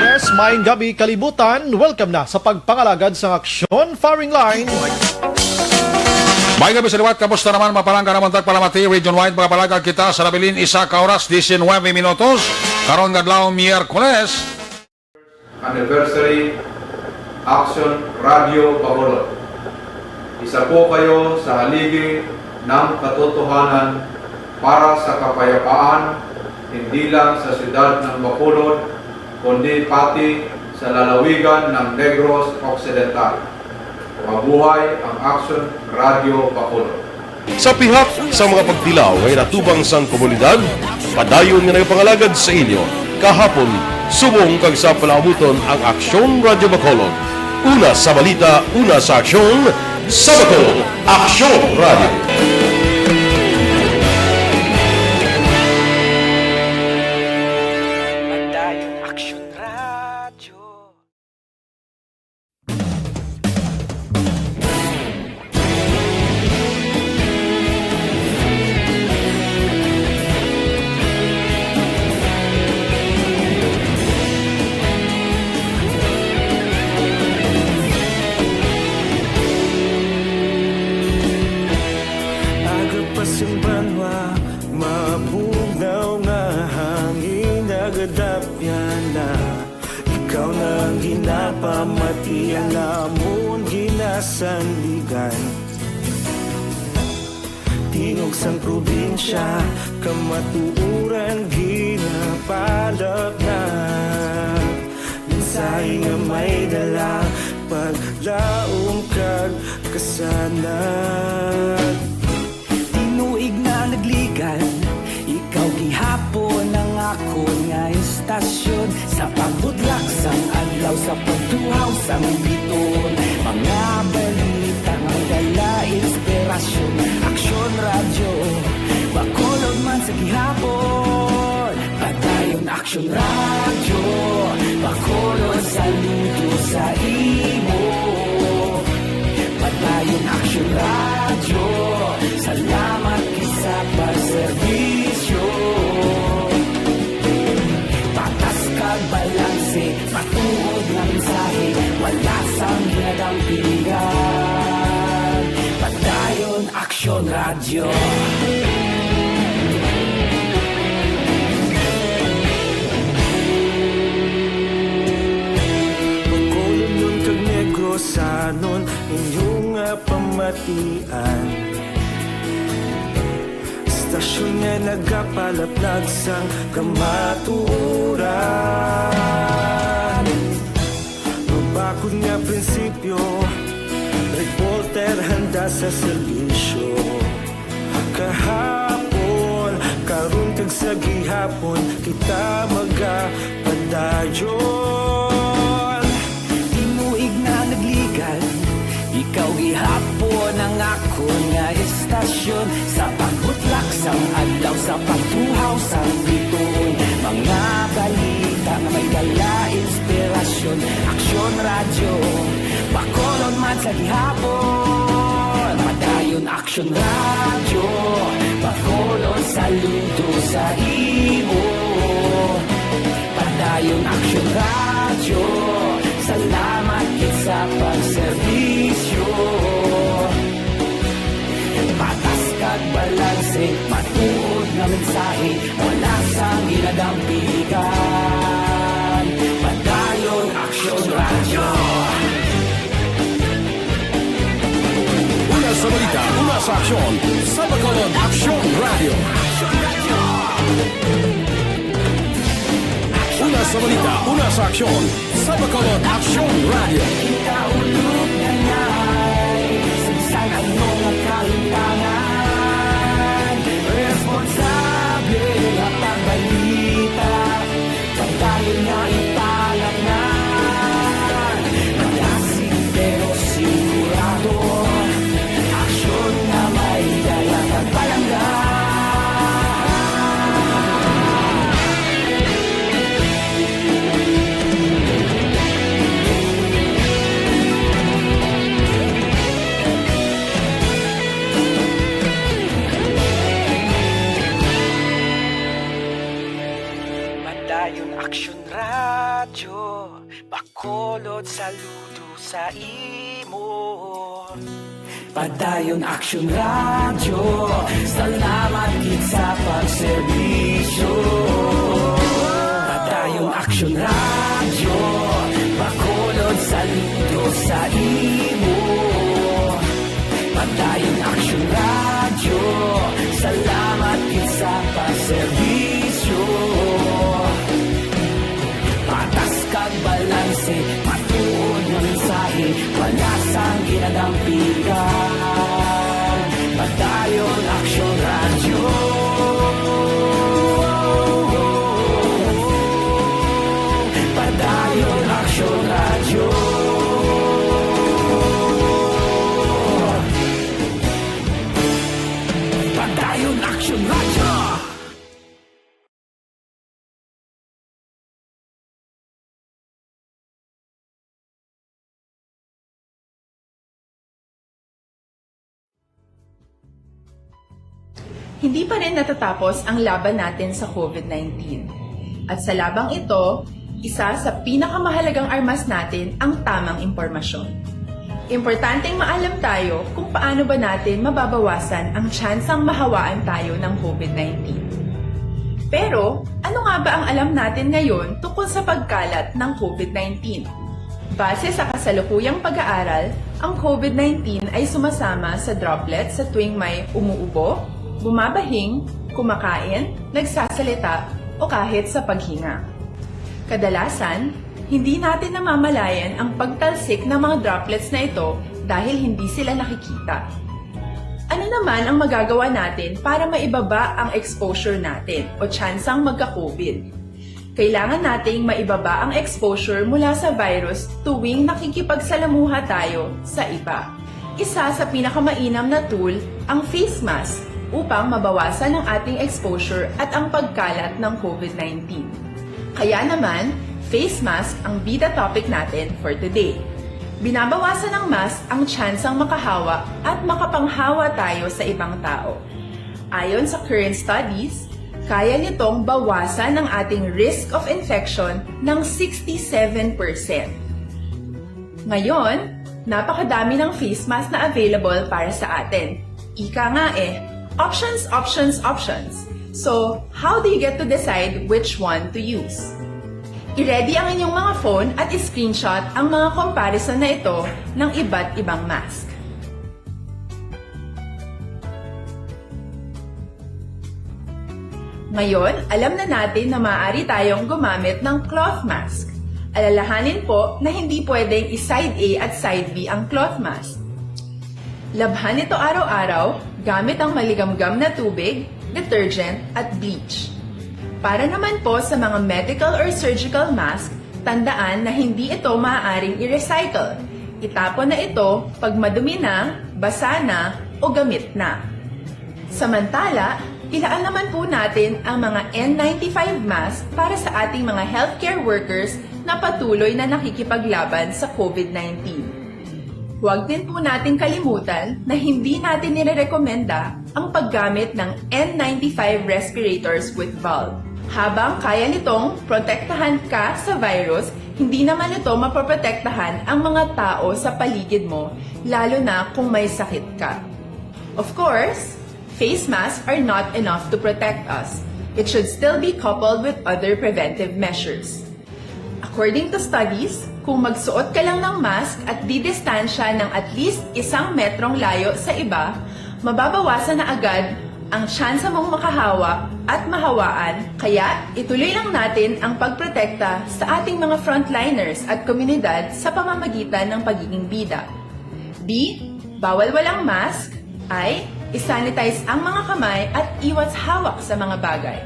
Yes, maayong gabi kalibutan. Welcome na sa pagpangalagad sa Aksyon Firing Line. May gabi sa liwat, kamusta naman mapalangga naman tagpalamati, region-wide mga palagag kita sa Nabilin, isa ka oras, 19 minutos, karon gadlaw Miyerkules. Anniversary Aksyon Radio Bacolod. Isa po kayo sa haligi ng katotohanan para sa kapayapaan, hindi lang sa siyudad ng Bacolod, kundi pati sa lalawigan ng Negros Occidental. Mabuhay ang Action Radio Bacolod. Sa pihak sa mga pagtilaw ay natubang sang komunidad, padayon nga nagpangalagad sa inyo. Kahapon, subong kag sa palaabuton ang Aksyon Radio Bacolod. Una sa balita, una sa aksyon, sa Bacolod, Aksyon Radio. Agapasang banwa, mabugaw nga hangin nagadapyan na. Ikaw na ang ginapamatian namon ginasandigan. Tingog sang probinsya, kamatuuran ginapalap na. Minsay nga may dala, paglaom kag kasanag. Tinuig na nagligan, ikaw gihapon ang ako nga istasyon. Sa pagbudlak sang adlaw, sa pagtuhaw sang biton. Mga balita nga dala inspirasyon. Aksyon Radio, Bacolod man sa gihapon. Padayon Aksyon Radio, Bacolod saludo sa imo. Padayon Aksyon Radio, salamat sa pagserbisyo. Patas kag balanse, patuod ng mensahe, wala sang ginadampingan. Padayon Aksyon Radio. Bacolod nun kag Negros anon inyong pamatian. Stasyon nga nagapalaplag sang kamaturan. Mabakod nga prinsipyo, reporter handa sa serbisyo. Kahapon, karon kag sa gihapon, kita magapadayon. Tinuig na nagligan, ikaw gihapon ang ako nga istasyon. Sa pagbutlak sang adlaw, sa pagtuhaw sang biton. Mga balita nga may dala inspirasyon. Aksyon Radio, Bacolod man sa gihapon. Padayon Aksyon Radio, Bacolod saludo sa imo. Padayon Aksyon Radio, salamat kit sa pagserbisyo. Patas kag balanse, matuod na mensahe, wala sang ginadampigan. Padayon Aksyon Radio. Una sa balita, una sa aksyon, sa Bacolod, Aksyon Radio. Una sa balita, una sa aksyon, sa Bacolod, Aksyon Radio. Kaulog na na'y sagsang anong nakalintangan. Responsable at ang balita, pagkain na ipalagnan. Malasing pero sigurado, aksyon na may dalang at palanggan. Aksyon Radio, Bacolod saludo sa imo. Padayon Aksyon Radio, salamat kit sa pagserbisyo. Padayon Aksyon Radio, Bacolod saludo sa imo. Padayon Aksyon Radio, salamat kit sa pagserbisyo. Patas kag balanse, matuod ng mensahe, wala sang ginagawa. Hindi pa rin natatapos ang laban natin sa COVID-19. At sa labang ito, isa sa pinakamahalagang armas natin ang tamang impormasyon. Importanteng maalam tayo kung paano ba natin mababawasan ang tsansang mahawaan tayo ng COVID-19. Pero, ano nga ba ang alam natin ngayon tungkol sa pagkalat ng COVID-19? Base sa kasalukuyang pag-aaral, ang COVID-19 ay sumasama sa droplets sa tuwing may umuubo, bumabahing, kumakain, nagsasalita, o kahit sa paghinga. Kadalasan, hindi natin namamalayan ang pagtalsik ng mga droplets na ito dahil hindi sila nakikita. Ano naman ang magagawa natin para maibaba ang exposure natin o tsansang magka-COVID? Kailangan nating maibaba ang exposure mula sa virus tuwing nakikipagsalamuha tayo sa iba. Isa sa pinakamainam na tool ang face mask upang mabawasan ang ating exposure at ang pagkalat ng COVID-19. Kaya naman, face mask ang bida topic natin for today. Binabawasan ng mask ang tsansang makahawa at makapanghawa tayo sa ibang tao. Ayon sa current studies, kaya nitong bawasan ang ating risk of infection ng 67%. Ngayon, napakadami ng face mask na available para sa atin. Ika nga options, options, options. So, how do you get to decide which one to use? I-ready ang inyong mga phone at i-screenshot ang mga comparison na ito ng iba't ibang mask. Ngayon, alam na natin na maaari tayong gumamit ng cloth mask. Alalahanin po na hindi pwedeng i-side A at side B ang cloth mask. Labhan ito araw-araw gamit ang maligamgam na tubig, detergent at bleach. Para naman po sa mga medical or surgical mask, tandaan na hindi ito maaaring i-recycle. Itapon na ito pag madumi na, basa na o gamit na. Samantala, ilaan naman po natin ang mga N95 mask para sa ating mga healthcare workers na patuloy na nakikipaglaban sa COVID-19. Huwag din po natin kalimutan na hindi natin nirerekomenda ang paggamit ng N95 respirators with valve. Habang kaya nitong protektahan ka sa virus, hindi naman ito mapoprotektahan ang mga tao sa paligid mo, lalo na kung may sakit ka. Of course, face masks are not enough to protect us. It should still be coupled with other preventive measures. According to studies, kung magsuot ka lang ng mask at didistansya ng at least 1 metrong layo sa iba, mababawasan na agad ang tsansa mong makahawa at mahawaan, kaya ituloy lang natin ang pagprotekta sa ating mga frontliners at komunidad sa pamamagitan ng pagiging bida. B. Bawal walang mask. I. I-sanitize ang mga kamay at iwas hawak sa mga bagay.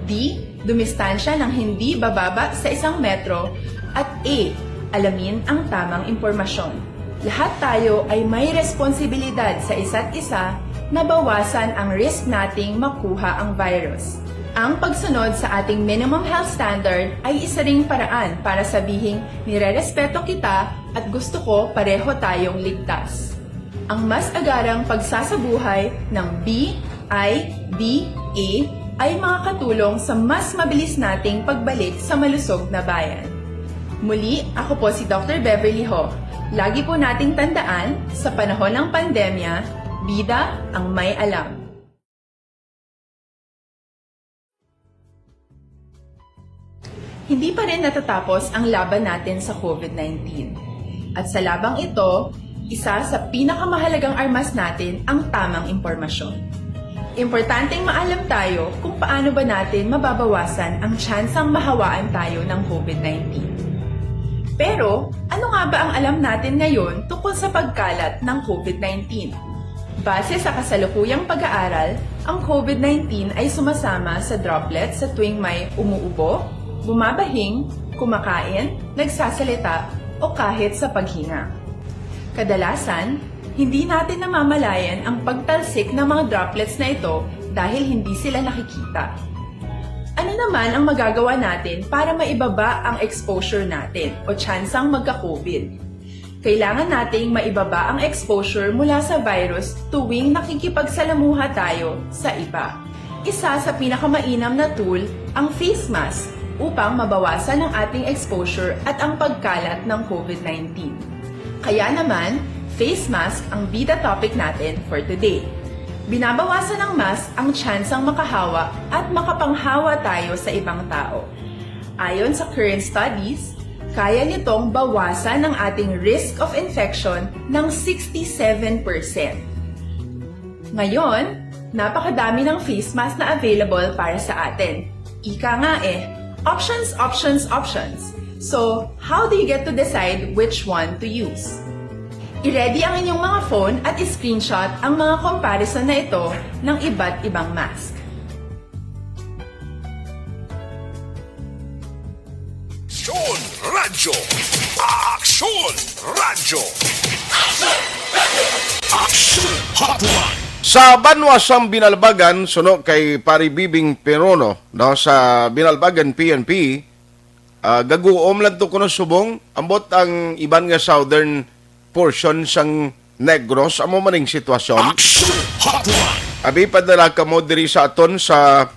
D. Dumistansya ng hindi bababa sa 1 metro. At A. Alamin ang tamang impormasyon. Lahat tayo ay may responsibilidad sa isa't isa na bawasan ang risk nating makuha ang virus. Ang pagsunod sa ating minimum health standard ay isa ring paraan para sabihing nirerespeto kita at gusto ko pareho tayong ligtas. Ang mas agarang pagsasabuhay ng B, I, D, A ay makakatulong sa mas mabilis nating pagbalik sa malusog na bayan. Muli, ako po si Dr. Beverly Ho. Lagi po nating tandaan, sa panahon ng pandemya, bida ang may alam. Hindi pa rin natatapos ang laban natin sa COVID-19. At sa labang ito, isa sa pinakamahalagang armas natin ang tamang impormasyon. Importanteng maalam tayo kung paano ba natin mababawasan ang tsansang mahawaan tayo ng COVID-19. Pero, ano nga ba ang alam natin ngayon tungkol sa pagkalat ng COVID-19? Base sa kasalukuyang pag-aaral, ang COVID-19 ay sumasama sa droplets sa tuwing may umuubo, bumabahing, kumakain, nagsasalita, o kahit sa paghinga. Kadalasan, hindi natin namamalayan ang pagtalsik ng mga droplets na ito dahil hindi sila nakikita. Ano naman ang magagawa natin para maibaba ang exposure natin o tsansang magka-COVID? Kailangan nating maibaba ang exposure mula sa virus tuwing nakikipagsalamuha tayo sa iba. isa sa pinakamainam na tool ang face mask upang mabawasan ang ating exposure at ang pagkalat ng COVID-19. Kaya naman, face mask ang bida topic natin for today. Binabawasan ng mask ang tsansang makahawa at makapanghawa tayo sa ibang tao. Ayon sa current studies, kaya nitong bawasan ang ating risk of infection ng 67%. Ngayon, napakadami ng face mask na available para sa atin. Ika nga options, options, options. So, how do you get to decide which one to use? I-ready ang inyong mga phone at i-screenshot ang mga comparison na ito ng iba't ibang mask. Aksyon Radyo! Aksyon Radyo! Aksyon Hotline! Sa Banwasang Binalbagan, suno kay Pari Bibing Perono, no, sa Binalbagan PNP, gaguom lang to kuno subong, ambot ang iban nga southern portion sang Negros, amo maning sitwasyon. Abi padala ka mo diri sa aton sa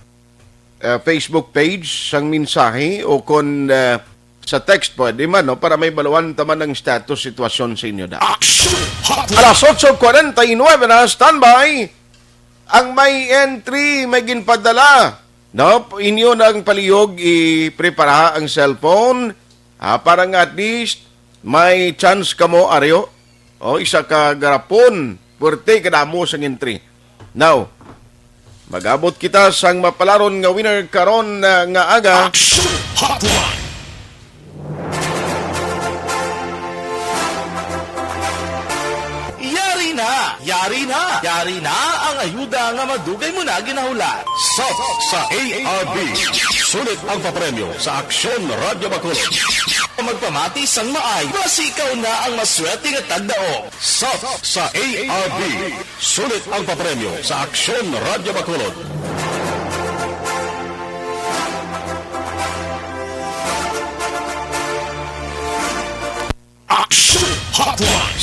Facebook page sang mensahe o kon sa text pwede man, no, para may baluan taman ng status sitwasyon sa inyo da. Alas 8:49 na, standby. Ang may entry, may ginpadala. No, inyo ng palihog i-prepara ang cellphone para nga at least may chance ka mo, Aryo. O, isa ka garapon. Pwerte ka na mo sa entry. Now, mag-abot kita sang mapalaron nga winner karon nga aga. Hotline! Yari na ang ayuda nga madugay mo na ginahulat. Sa ARB, sulit ang papremyo sa Aksyon Radyo Bacolod. Magpamati sang maay, basi ikaw na ang maswerte nga tagdaog. Sa ARB, sulit ang papremyo sa Aksyon Radyo Bacolod.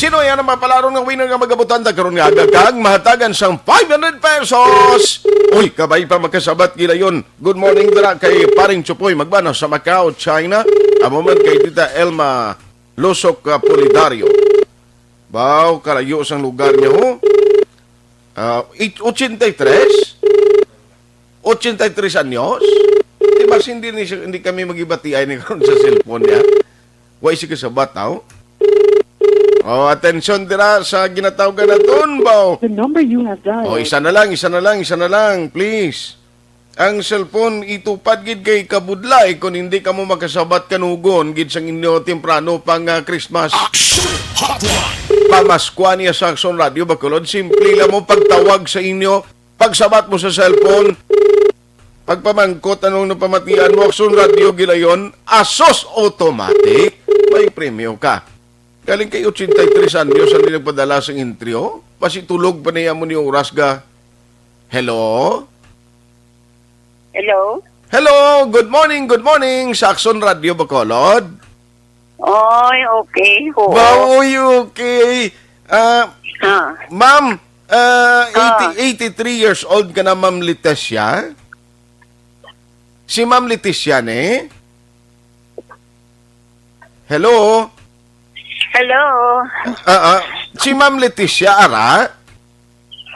Sino yan ang mapalaron ng winner nga magabutan ta karon nga agad mahatagan sang 500 pesos. Uy, kabay pa magkasabat gila yon. Good morning dira kay Paring Chupoy Magbano sa Macau, China. Amo man kay Tita Elma Losok Polidario. Baw kalayo sang lugar niya ho. 83 anyos. Diba hindi kami magibati ay ni karon sa cellphone niya. Way si kasabat tao. Oh, atensyon dira sa ginatawgan naton, baw. The number you have dialed. Oh, isa na lang, please. Ang cellphone itupad gid kay kabudlay kung hindi ka mo makasabat kanugon gid sang inyo temprano pang Christmas. Pamaskwa niya sa Aksyon Radio Bacolod, simple lang mo pagtawag sa inyo, pagsabat mo sa cellphone, pagpamangkot anong napamatian mo Aksyon Radio gilayon, asos automatic, may premyo ka. Galing kay 83 anyos ang nagpadala sa intro. Pasi tulog pa niya mo ni oras ga. Hello? Hello? Hello, good morning sa Aksyon Radio Bacolod. Oy, okay ho. Wow, okay. Ma'am, 83 years old ka na, Ma'am Leticia? Si Ma'am Leticia, ne? Hello? Hello? Si Ma'am Leticia, ara?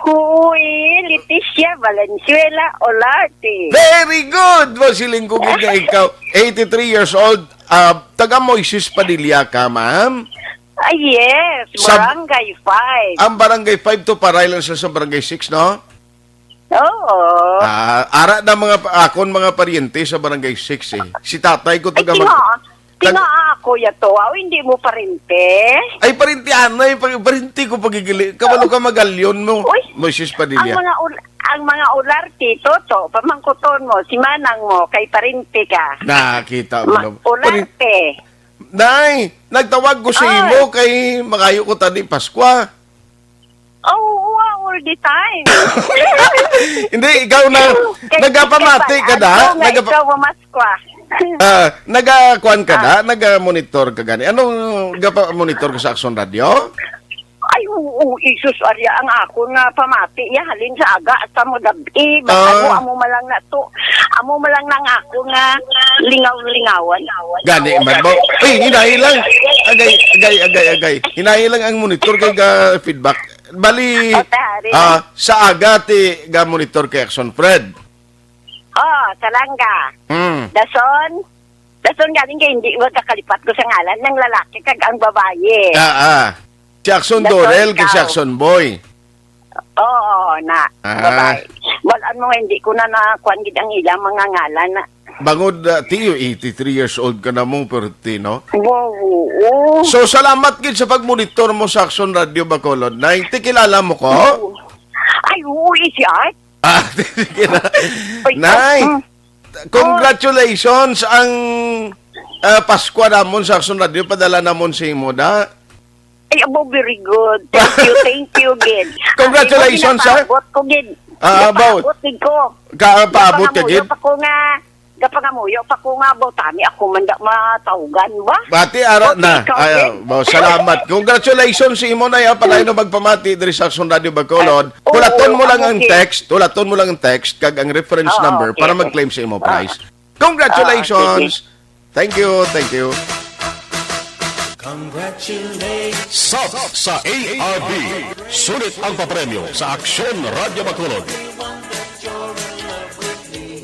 Huy, Leticia Valenzuela Olarte. Very good! Masiling ko nga ikaw. 83 years old. Taga Moises Padilla ka, ma'am? Yes, Barangay 5. Ang Barangay 5 to paray lang sa Barangay 6, no? Oo. Ara na akon mga paryente sa Barangay 6 eh. Si tatay ko taga Tinga ako yato, hindi mo parinte. Ay, parintihan na, parinti ko pagigili. Kabalo ka magalyon mo, Moises Padilla. Ang mga ularte, toto, pamangkuton mo, si manang mo, kay parinte ka. Nakita mo. Ularte. Nay, nagtawag ko sa imo kay makayo ko tani Paskwa. Oh, all the time. Hindi, ikaw na, nagapamati ka na. Ikaw mamaskwa. Nagakuan ka na? Naga-monitor ka gani? Anong monitor ka sa Aksyon Radio? Ay, Oo, isus arya ang ako nga pamati ya halin sa aga sa mo gabi bago amo malang na to. Amo malang nang ako nga lingaw-lingawan. Gani man mo. Hinahilang. Agay. Hinahilang ang monitor kay ga feedback. Bali, sa aga ti ga monitor kay Action Fred. Talangga. Dason galing kay hindi magkakalipat ko sa ngalan ng lalaki kag ang babaye. Si Action Dorel kay si Action Boy. Oo, na. Babae. Walaan mo hindi ko na nakuan gid ang ilang mga ngalan na. Bangod, tiyo, 83 years old ka na mo, Perti, no? Oo. So, salamat gid sa pagmonitor mo sa Action Radio Bacolod. Nay, kilala mo ko? Ay, oo, si Art. Nay, congratulations ang Pasko namon sa Action Radio. Padala namon sa imo da. Ay, abo, very good. Thank you, Gid. Congratulations, sir. Paabot ko, Gid. Paabot ko. Paabot ka, Gid? Gapangamuyo pa ko nga, Botami, ako man da matawgan ba? Bati, ara na. Salamat. Congratulations sa imo na yan. Palayo na magpamati diri sa Action Radio Bacolod. Tulaton mo lang ang text. Tulaton mo lang ang text kag ang reference number para mag-claim sa imo prize. Congratulations. Thank you. Congratulations! Sub sa ARB. Sulit ang papremyo sa Aksyon Radio Bacolod.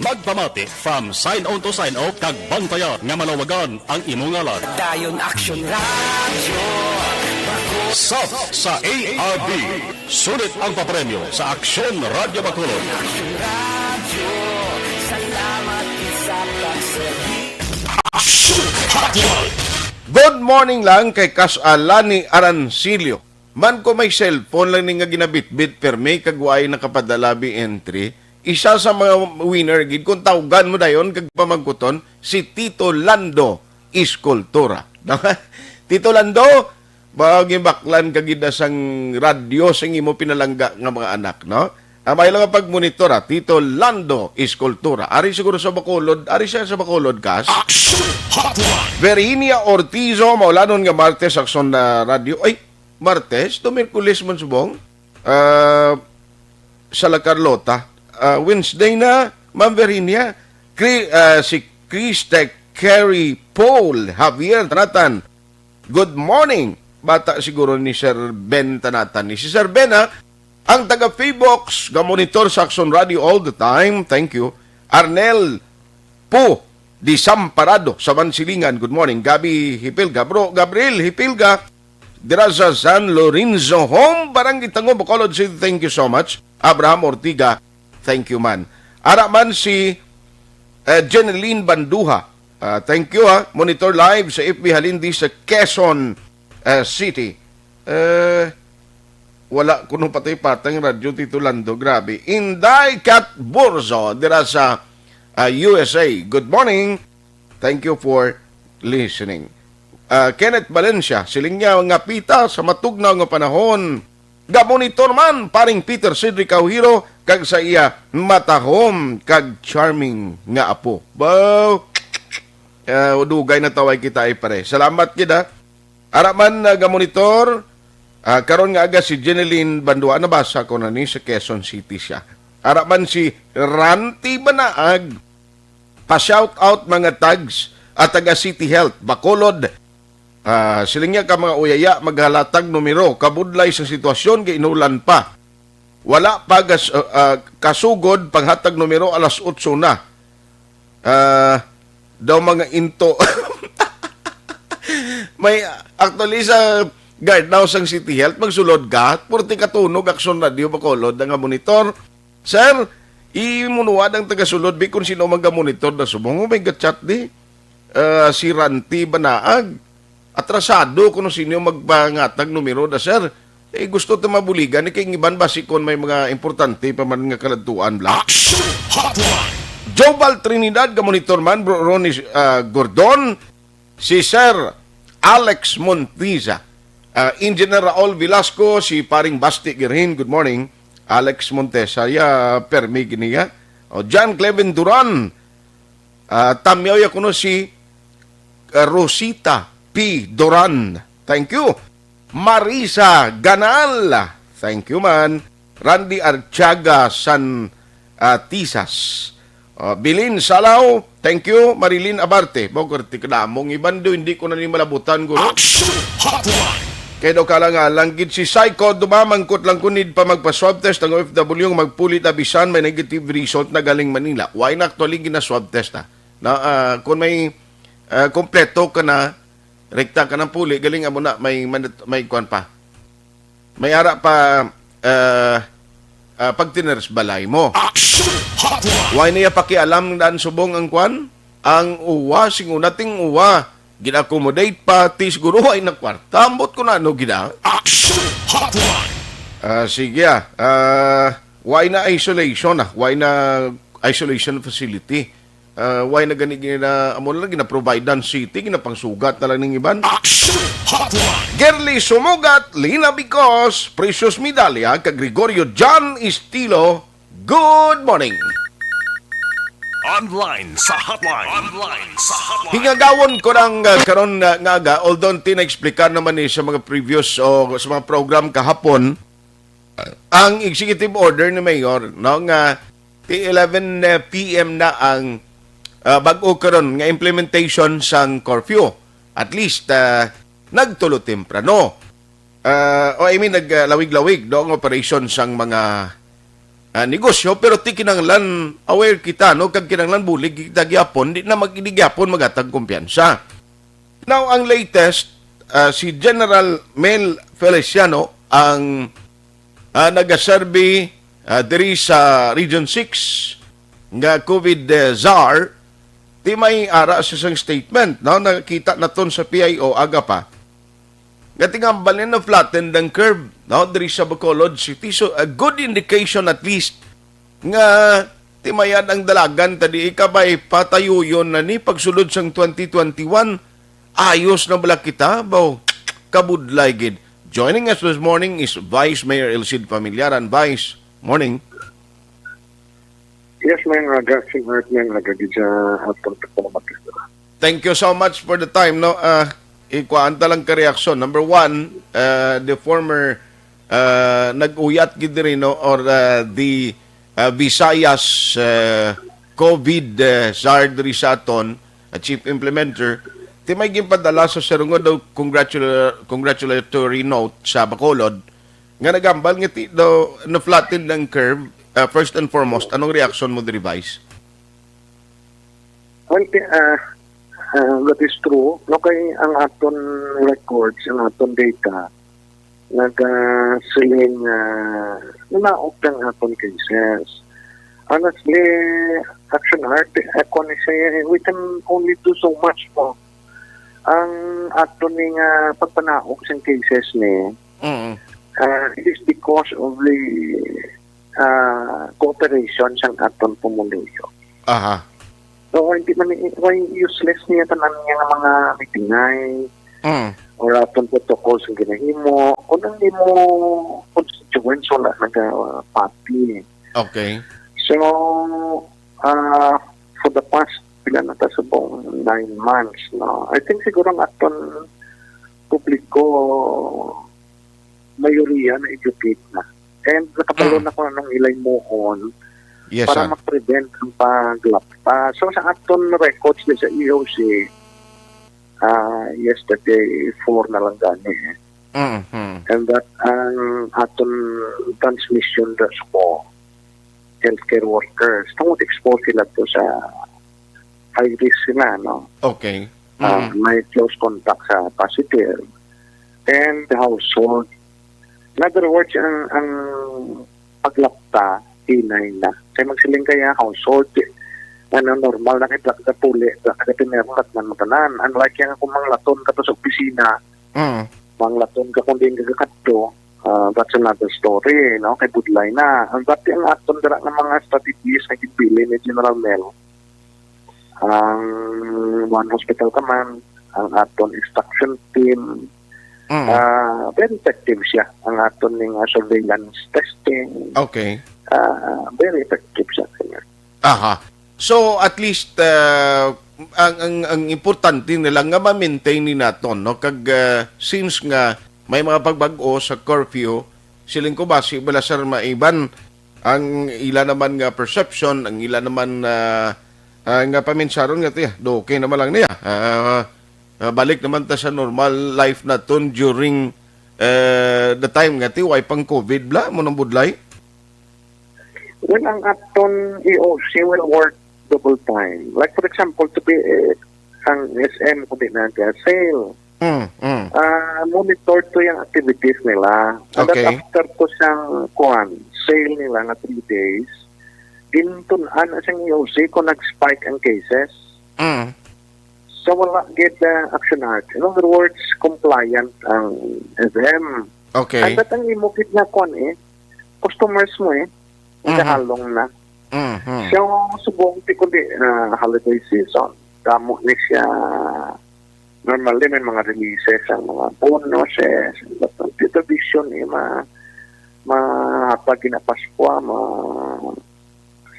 Magpamati from sign on to sign off kag bantayan nga malawagan ang imong ngalan. Dayon Aksyon Radio. Sub sa ARB. Sulit ang papremyo sa Aksyon Radio Bacolod. Aksyon Radio. Salamat sa pagsagi. Aksyon Hotline. Good morning lang kay Alani Arancilio. Man ko may cellphone lang ni nga ginabitbit per may kagway nakapadallabi entry. Isa sa mga winner gid kung tawgan mo dayon kag pamagkuton si Tito Lando Iskultura. Tito Lando, bagay baklan kagid sang radyo sing imo pinalangga nga mga anak, no? May lang pagmonitor Tito Lando Iskultura. Ari siguro sa Bacolod, ari siya sa Bacolod kas. Verinia Ortizo, maulanon nga Martes Action na radio. Ay, Martes, to Merkulis man subong. Sa La Carlota. Wednesday na, Ma'am Verinia. Si Christek Carrie Paul Javier Tanatan. Good morning. Bata siguro ni Sir Ben Tanatan. Ni si Sir Ben ang taga Feebox, ga-monitor sa Action Radio all the time. Thank you. Arnel Po di Samparado sa Mansilingan. Good morning. Gabi Hipilga. Bro, Gabriel Hipilga. Dira sa San Lorenzo Home. Barangay Tango, Bacolod City. Thank you so much. Abraham Ortiga. Thank you, man. Araman si Jeneline Banduha. Thank you, Monitor live sa FB Halindi sa Quezon City. Wala kuno patay-patang radyo Tito Lando. Grabe. Inday Cat Burzo. Dira sa USA. Good morning. Thank you for listening. Kenneth Valencia. Siling niya nga pita sa matugnaw nga panahon. Gamonitor man paring Peter Cedric Auhiro kag sa iya matahom kag charming nga apo. Wow. Dugay na taway kita ay pare. Salamat kita. Araman na gamonitor. Karon nga aga si Jeneline Bandua, nabasa ko na ni sa Quezon City siya. Araman si Ranti Banaag, pa-shout out mga tags at taga City Health, Bacolod. Siling niya ka mga uyaya, maghalatag numero, kabudlay sa sitwasyon, giinulan pa. Wala pa kasugod, panghatag numero, alas 8 na. Daw mga into. May actually sa guard now sang City Health, magsulod ka, purti katunog, Action Radio, Bacolod, nga monitor. Sir, imunuad ang tagasulod, kung sino mag-monitor na subong, may gatchat di. Si Ranti Banaag, atrasado kung sino magpangatag numero na, sir. Gusto ito mabuligan, kay iban basikon may mga importante pa man nga kalantuan lang. Action Hotline. Joval Trinidad, ka-monitor man, Bro Ronnie Gordon, si Sir Alex Montiza, Engineer Raul Velasco, si paring Basti Girhin, good morning. Alex Montesa, permi giniya. John Cleven Duran, tamyaw ya kuno si Rosita P. Duran. Thank you. Marisa Ganal. Thank you man. Randy Archaga San Tisas. Bilin Salaw. Thank you. Marilyn Abarte. Bogor tikadamong iban do hindi ko na ni malabutan guro. Kaya daw kalangalang gid si Psycho dumamangkot lang kunid pa magpa-swab test ang OFW yung magpulit abisan may negative result na galing Manila. Why na actually gina-swab test na kung may kompleto ka na rekta ka ng puli galing amo na may kuan pa. May ara pa pag tiners balay mo. Why niya pakialam daan subong ang kuan? Ang uwa singunating uwa gina-accommodate pa, siguro ay nakwarta. Ambot ko na ano gina. Sige why na isolation Why na isolation facility? Why na gani amo na gina-provide ang city, ginapangsugat na lang ng iban? Gerly Sumugat, Lina Bicos, Precious Medalya, kag Gregorio John Estilo, good morning. Online sa hotline. Hingagawon ko ng karon nga aga, although tina-explicar naman sa mga previous o sa mga program kahapon, ang executive order ni Mayor no, nga 11 PM na ang bag-o karon nga implementation sang curfew. At least nagtulo temprano. Naglawig-lawig do ang operation sang mga negosyo, pero ti kinanglan aware kita no kag kinanglan bulig kita gyapon di na magigyapon magatag kumpiyansa. Now ang latest si General Mel Feliciano ang nagasurvey diri sa Region 6 nga COVID czar ti may ara sa isang statement no nakita naton sa PIO aga pa. Gating balin na flattened ang curve no diri sa Bacolod City, so a good indication at least nga timayan ang dalagan tadi ikabay patayuyon na ni pagsulod sang 2021 ayos na bala kita baw kabudlay gid. Joining us this morning is Vice Mayor Elcid Familiaran. Vice, morning. Yes, ma'am. Thank you so much for the time no. Ikuanta lang ka reaksyon. Number one, the former nag-uyat gid rin no, or the Visayas COVID czar diri sa aton, chief implementer, ti may ginpadala sa serungod daw congratulatory note sa Bacolod nga nagambal nga ti daw na-flatten ng curve. First and foremost, anong reaksyon mo diri, Vice? That is true. No, kay ang aton records, ang aton data, nag-siling nanaok ng aton cases. Honestly, Action Art, we can only do so much po. Ang aton ng pagpanaok sa cases ni, it is because of the cooperation sa aton pumulisyo. Aha. So, hindi man useless niya tanan niya ng mga mitingay or atong protocols ang ginahimo o nang mo constituents wala nag-party. Okay. So, for the past pila na tasabong 9 months, no, I think siguro ang aton publiko mayoriya na educate na. And nakapalo na ko ng ilay mohon para ma-prevent ang paglapta. So sa aton records sa EOC, yesterday 4 na lang gani. And that ang aton transmission po healthcare workers, tungkol expose sila to sa high risk sila, no? Okay. May close contact sa positive. And the household. In other words, ang paglapta, hinay na. Kaya magsiling kaya household, normal na kaya plak puli, kaya pinermat man matanan. Unlike yan kung mga laton ka to sa opisina, mga laton ka kung din kagakato, that's another story, no? Kaya budlay na. Ang dati ang aton dara ng mga strategies na kipili ni General Mel, ang one hospital kaman, ang aton extraction team, very effective siya. Ang aton ng surveillance testing. Okay. Very effective siya. Aha. So at least ang importante nila nga ma-maintain ni naton no kag since nga may mga pagbag-o sa curfew, siling ko ba, si Balasar maiban ang ila naman nga perception, ang ila naman nga paminsaron nga tiya, okay naman lang niya. Balik naman ta sa normal life naton during the time nga ti, way pang COVID bla, mo nang budlay? Well, ang aton EOC will work double time. Like for example, to be ang SM ko din na sale. Monitor to yung activities nila. And Okay. then after to siyang sale nila na 3 days, gintunan siyang EOC kung nag-spike ang cases. So wala get the action art. In other words, compliant ang SM. Okay. And that ang imukit na customers mo nakahalong na. So, subong ti kundi holiday season. Damo ni siya normally may mga releases ang mga bonuses, tradition mahatag na Pasko,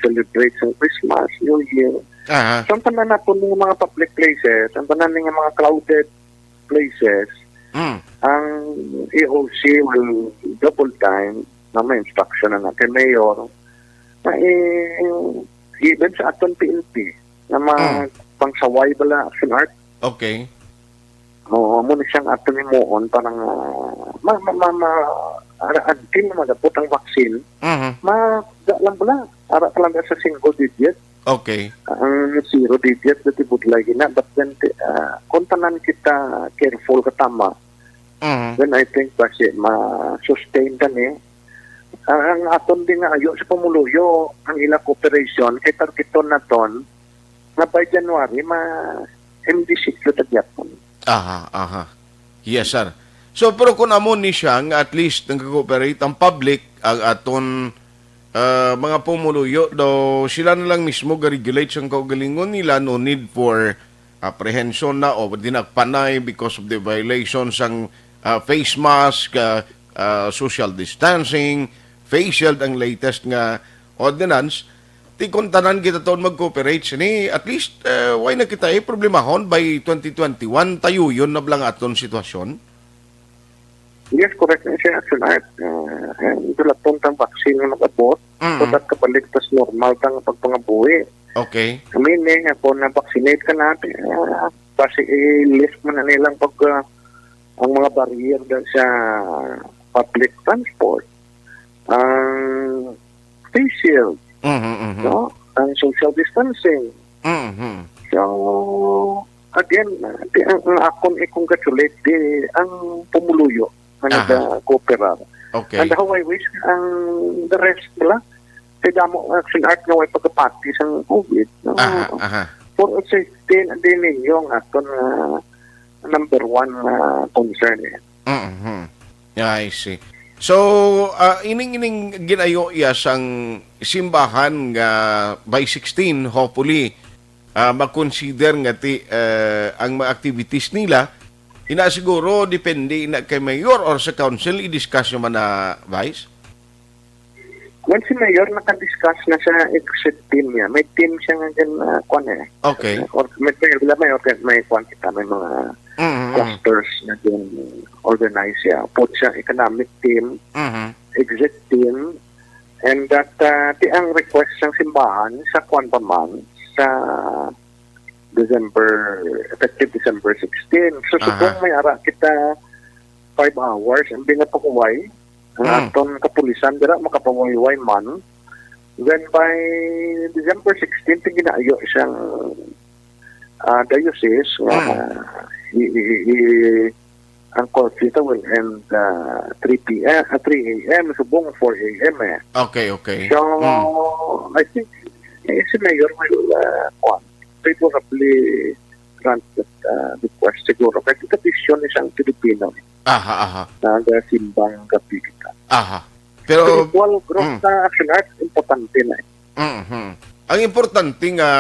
celebrate sa Christmas, New Year. So, ang tanan na po ng mga public places, ang tanan ng mga crowded places, ang EOC will double time na may instruction na natin, Mayor, na even sa aton PNP, na pangsaway bala action art. Okay. Oo, muna siyang aton ni Moon, parang until magapot ang vaccine, lang pala, ara talaga sa single digit. Okay. Ang 0 digit, dati budlay na, but then, kung tanan kita careful katama, then I think kasi ma-sustain ka ang aton din nga ayo sa pamuluyo, ang ilang cooperation, kay targeton na ton, na by January, MD6 na tagyapon. Aha. Yes, sir. So, pero kung amon ni siya, nga at least nag-cooperate ang public, ang aton mga pumuluyo, do sila na lang mismo ga-regulate siyang kaugalingon nila, no need for apprehension na o dinakpanay because of the violations ang face mask, social distancing, face shield ang latest nga ordinance. Ti kung tanan kita taon mag-cooperate sini, at least why na kita problemahon by 2021 tayo yun na blang aton sitwasyon? Yes, correct na siya action art. Ito lang tong vaccine na mag-abot, so that kapaligtas normal tang pagpangabuhi. Okay. Meaning, kung na-vaccinate ka natin, kasi i-list mo na nilang ang mga barrier sa public transport, ang face shield, no? Ang social distancing. So, again, ang akong i-congratulate ang pumuluyo na nag-cooperar. Okay. And how I wish ang the rest nila, kaya mo action art nga way pagkapati sa COVID. No? For safety na din ninyo ang aton number one concern. I see. So, ining ginayo iya sang simbahan nga by 16, hopefully, mag-consider nga ang mga activities nila, siguro depende na kay Mayor or sa Council, i-discuss naman na Vice? Once si Mayor nakadiscuss na sa exit team niya, may team siya nga dyan Okay. Or may kwan kita, may mga clusters na dyan organize siya. Put siya economic team, exit team, and that ang request ng simbahan sa kwan pa man sa effective December 16. So, supong may ara kita 5 hours, ang binapakuway, ang aton kapulisan, dira makapawayway man. Then by December 16, ginaayo siyang diocese, ang curfew will end 3 a.m. subong 4 a.m. Okay. So, I think si Mayor will favorably grant that request siguro. Kasi tradisyon isang Pilipino. Nagasimbang gabi kita. Pero equal growth na action art, importante na Ang importante nga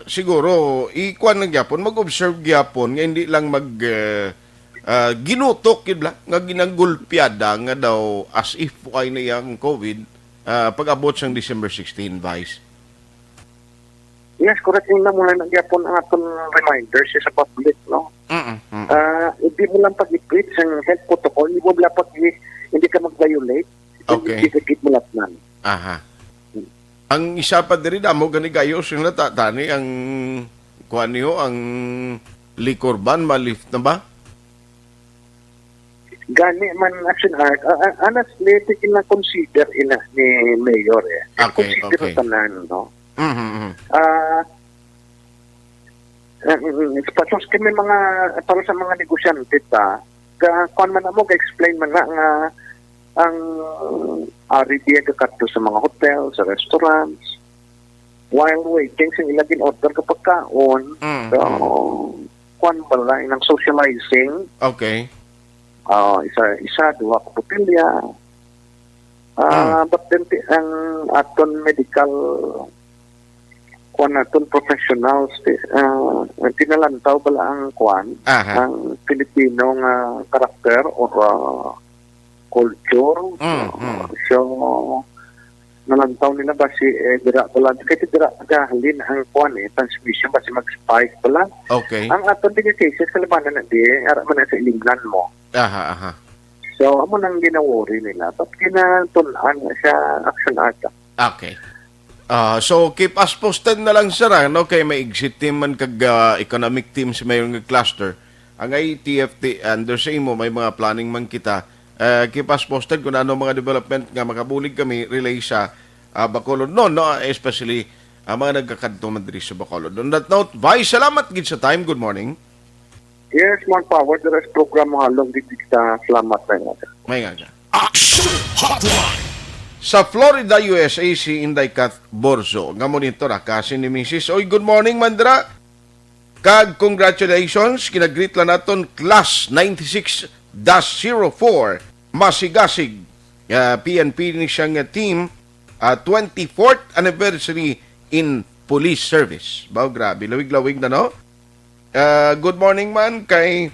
siguro ikuan ng gyapon, mag-observe gyapon nga hindi lang ginutok kidla nga ginagulpiada nga daw as if ay na yang COVID pag-abot sang December 16, Vice. Yes, correct. Yung na muna nagyapon ang aton reminders sa public, no? hindi mo lang pag-i-preach ang health protocol, hindi mo lang hindi ka mag-violate, Okay. hindi mo latnan. Aha. Ang isa pa diri damo gani gayo sing natatani ang kuan niyo ang liquor ban malift na ba? Gani man action art, honestly, tikin na consider ina ni Mayor eh. Okay, Consider okay. tanan, no? Mhm. Pasos kami mga, para sa mga negosyante ta, kuan man mo, ka-explain man na nga, ang RDA kakadto sa mga hotel, sa restaurants, while waiting sa ilagin order kapag kaon, so, kuan ba lang, ng socializing, Okay. isa, duha ka botelya, but then, ang aton medical, kuan naton professionals, tinalantaw bala ang kuan, ang Filipino nga karakter or culture. So, nalantaw nila ba si dira bala, kaya dira gahalin ang kuan transmission ba si mag-spike bala. Okay. Ang aton din yung cases, kalabanan na di, ara man na sa ilimnan mo. Aha. So, amo nang ginawori nila. Ba't kinatunan sa action ata? Okay. So keep us posted na lang sir, no, kay may exit team man kag economic team sa mayroong cluster. Ang ITFT under sa imo may mga planning man kita. Keep us posted kung ano mga development nga makabulig kami relay sa Bacolod no, especially mga nagkakadto man diri sa Bacolod. On that note, Vice, salamat gid sa time. Good morning. Yes, more power. The rest program mo halong di kita salamat na. May nga. Action Hotline. Sa Florida, USA, si Inday Kat Borzo, nga monitor kasi ni Mrs. Oy, good morning, Mandra. Kag, congratulations. Kinagreet lang naton Class 96-04 Masigasig. PNP ni siyang team 24th anniversary in police service. Bao, grabe. Lawig-lawig na, no? Good morning, man, kay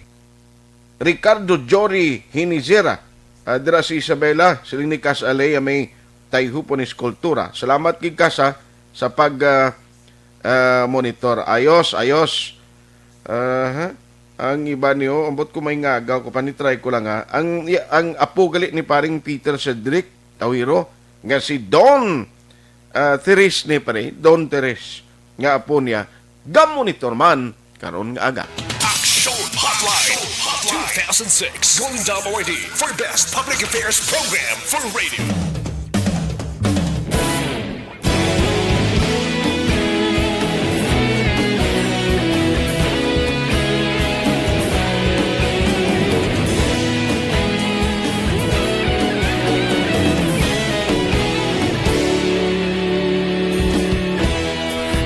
Ricardo Jory Hinizera. Dira si Isabela, siling ni Kas Alea may tayhupon ni skulptura. Salamat kay Kasa sa pag monitor. Ayos. Ang iba niyo, ambot ko may ngagaw ko, panitry ko lang ha. Ang apo gali ni paring Peter Cedric Tawiro, nga si Don Teres ni pare, Don Teres, nga apo niya, monitor man, karon nga aga. Action Hotline 2006 Golden Dome Award for Best Public Affairs Program for Radio.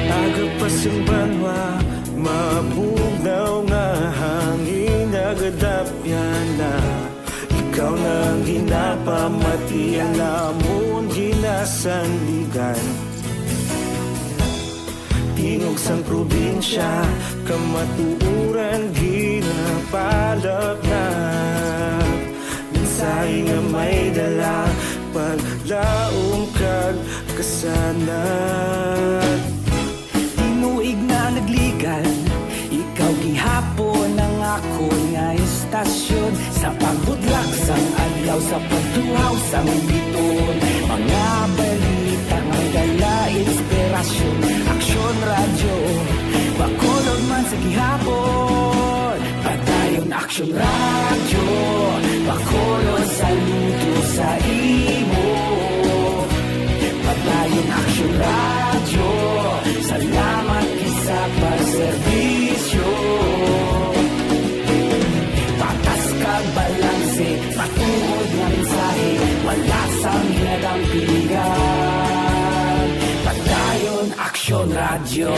Agapasang banwa, mabugnaw nga hangin nagadapyan na. Ikaw nang ginapamatian namon ginasandigan. Tingog sang probinsya, kamatuuran ginapalap na. Minsay nga may dala, paglaong kag kasanan. Tinuig na nagligan, ikaw gihapon ang ako nga istasyon. Sa pagbudlak sang adlaw, sa pagduhaw sang biton. Mga balita nga dala inspirasyon. Aksyon radyo, Bacolod man sa gihapon. Padayon aksyon radyo, Bacolod saludo sa imo. Padayon aksyon radyo, salamat isa pagserbisyo. Patas kag balanse, matuod nga mensahe, wala sang hinadang piligan. Padayon aksyon radyo.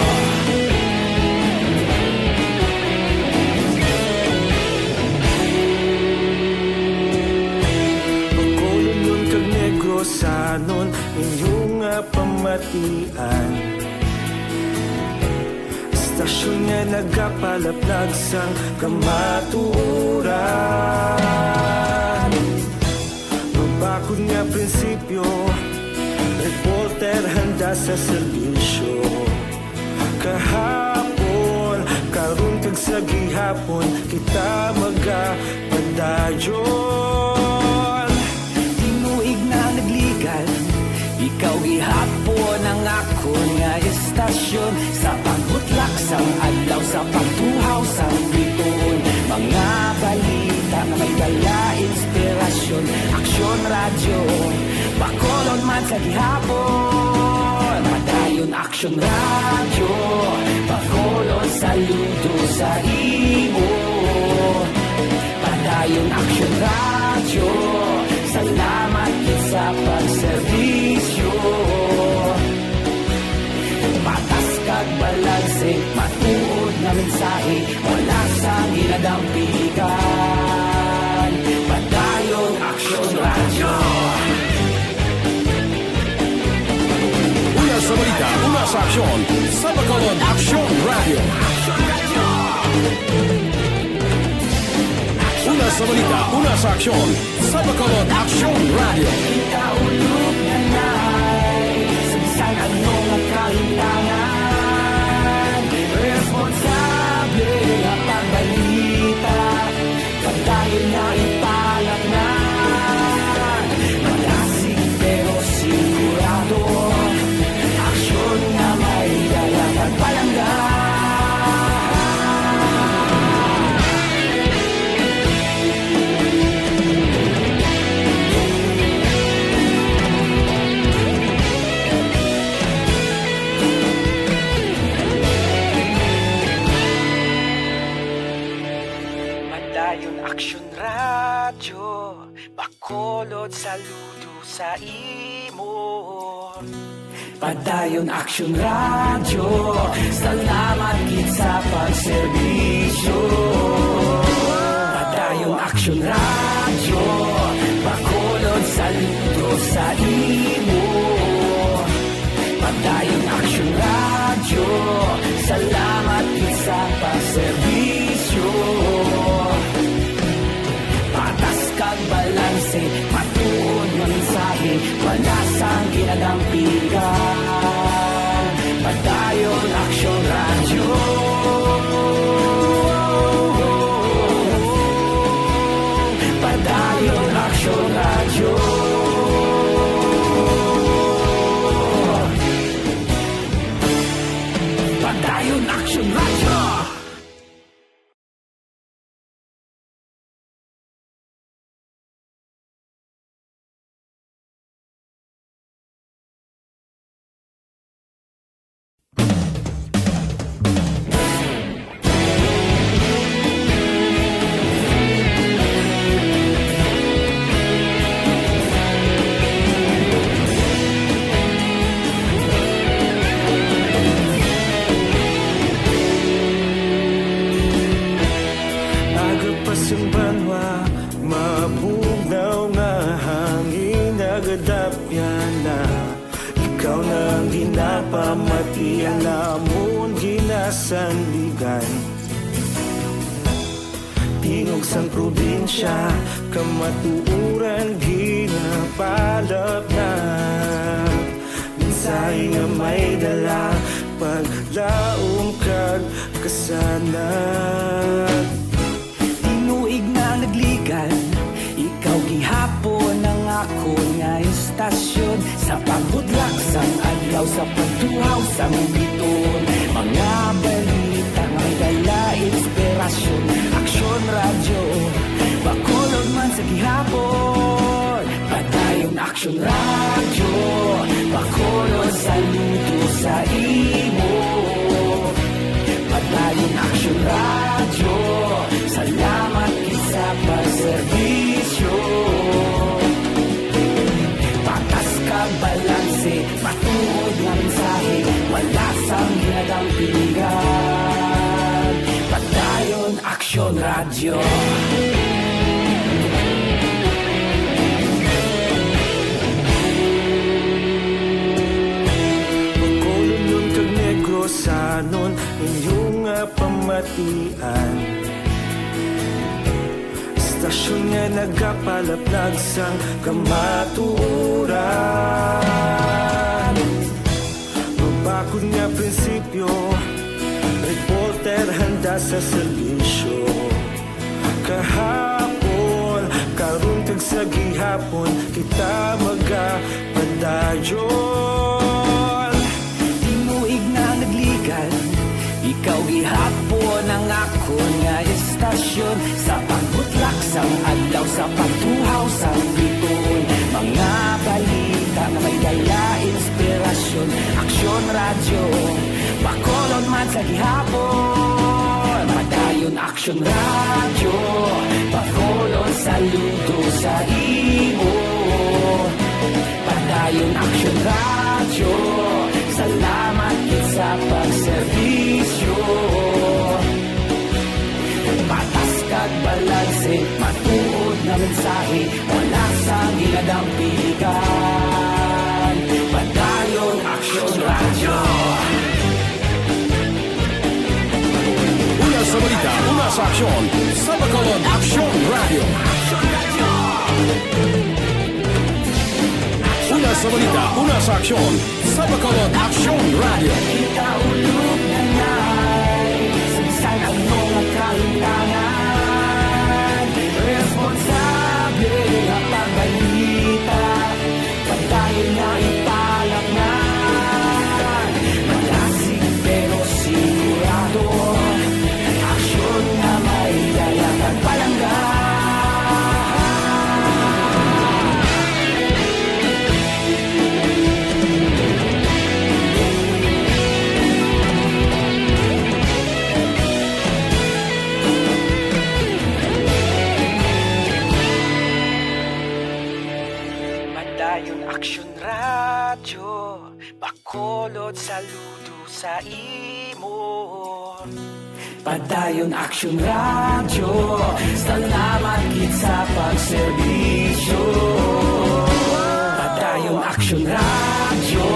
Bacolod nun kag Negrosanon, inyong pamatian. Istasyon nga nagapalaplag sang kamatuuran. Magbakod nga prinsipyo, reporter handa sa serbisyo. Kahapon, karon kag sa gihapon kita magapadayon. Tinuig na nagligal, ikaw gihapon ang ako nga estasyon. Sa pagbutlak sang adlaw, sa pagtuhaw sang biton, mga balita na may dala inspirasyon. Aksyon radyo, Bacolod man sa gihapon. Padayon Aksyon radyo, Bacolod saludo sa imo. Padayon Aksyon radyo, salamat sa pagserbisyo. Patas kag balanse, matuod na mensahe, wala sa ginadampigan. Padayon Aksyon radyo. Una sa balita, una sa aksyon, sa Bacolod Aksyon Radio. Una sa balita, una sa aksyon, sa Bacolod Aksyon Radio. Ikaulog na na'y sabisan anong nakahintangan. Responsable na pagbalita, pagdayon na ipalat na. Malasig pero sigurado, aksyon na may dalagang palangga. Padayon Aksyon radyo, Bacolod saludo sa imo. Padayon Aksyon radyo, salamat gid sa pagserbisyo. Padayon Aksyon radyo, Bacolod saludo sa imo. Padayon Aksyon radyo, salamat gid sa pagserbisyo. Patas kag balanse, matuod nga mensahe, wala sang ginadampigan. Padayon Aksyon radyo. Padayon Aksyon radyo. Padayon Aksyon radyo. Agapasumbanwa, mabugnaw nga hangin nagadapyan na. Ikaw nang ginapamatian namon ginasandigan. Tingog sang probinsya, kamatuuran ginapalap na. Minsay nga may dala, paglaom kag kasanat. Tinuig na nagligan, ikaw gihapon ang ako nga estasyon. Sa pagbudlak sang adlaw, sa pagtuhaw sang biton, mga balita may dala inspirasyon. Aksyon radyo, Bacolod man sa gihapon. Padayon Aksyon radyo, Bacolod saludo sa imo. Padayon Aksyon radyo, salamat sa pagserbisyo. Patas kag balanse, matuod nga mensahe, wala sang ginadampigan. Padayon Aksyon radyo. Bacolod nun kag Negros sanon inyong pamatian. Istasyon nga nagapalaplag sang kamatuuran. Mabakod nga prinsipyo, reporter handa sa serbisyo. Kahapon, karong sa gihapon, kita magapadayon. Tinuig na nagligan, ikaw gihapon ang ako nga estasyon. Sa pagbutlak sang adlaw, sa pagtuhaw sang bituon, mga balita na may dala inspirasyon. Aksyon radyo, bakolon man sa gihapon. Padayon aksyon radyo, bakolon saludo sa imo. Padayon aksyon radyo, salamat kit sa pagserbisyo. Patas kag balanse, matuod na mensahe, wala sang ginadampigan. Padayon aksyon radyo. Una sa balita, una sa aksyon, sa Bacolod Aksyon Radio. Una sa balita, una sa aksyon, sa Bacolod Aksyon Radio. Kita ulog na na'y saan ang mga kalintangan. Responsable na pagbalita, patayin na ipalaknan. Malasig pero sigurado, aksyon na may dalang at palanggan. Padayon aksyon radyo, bakolod saludo sa imo. Padayon aksyon radyo, salamat kit sa pagserbisyo. Padayon aksyon radyo,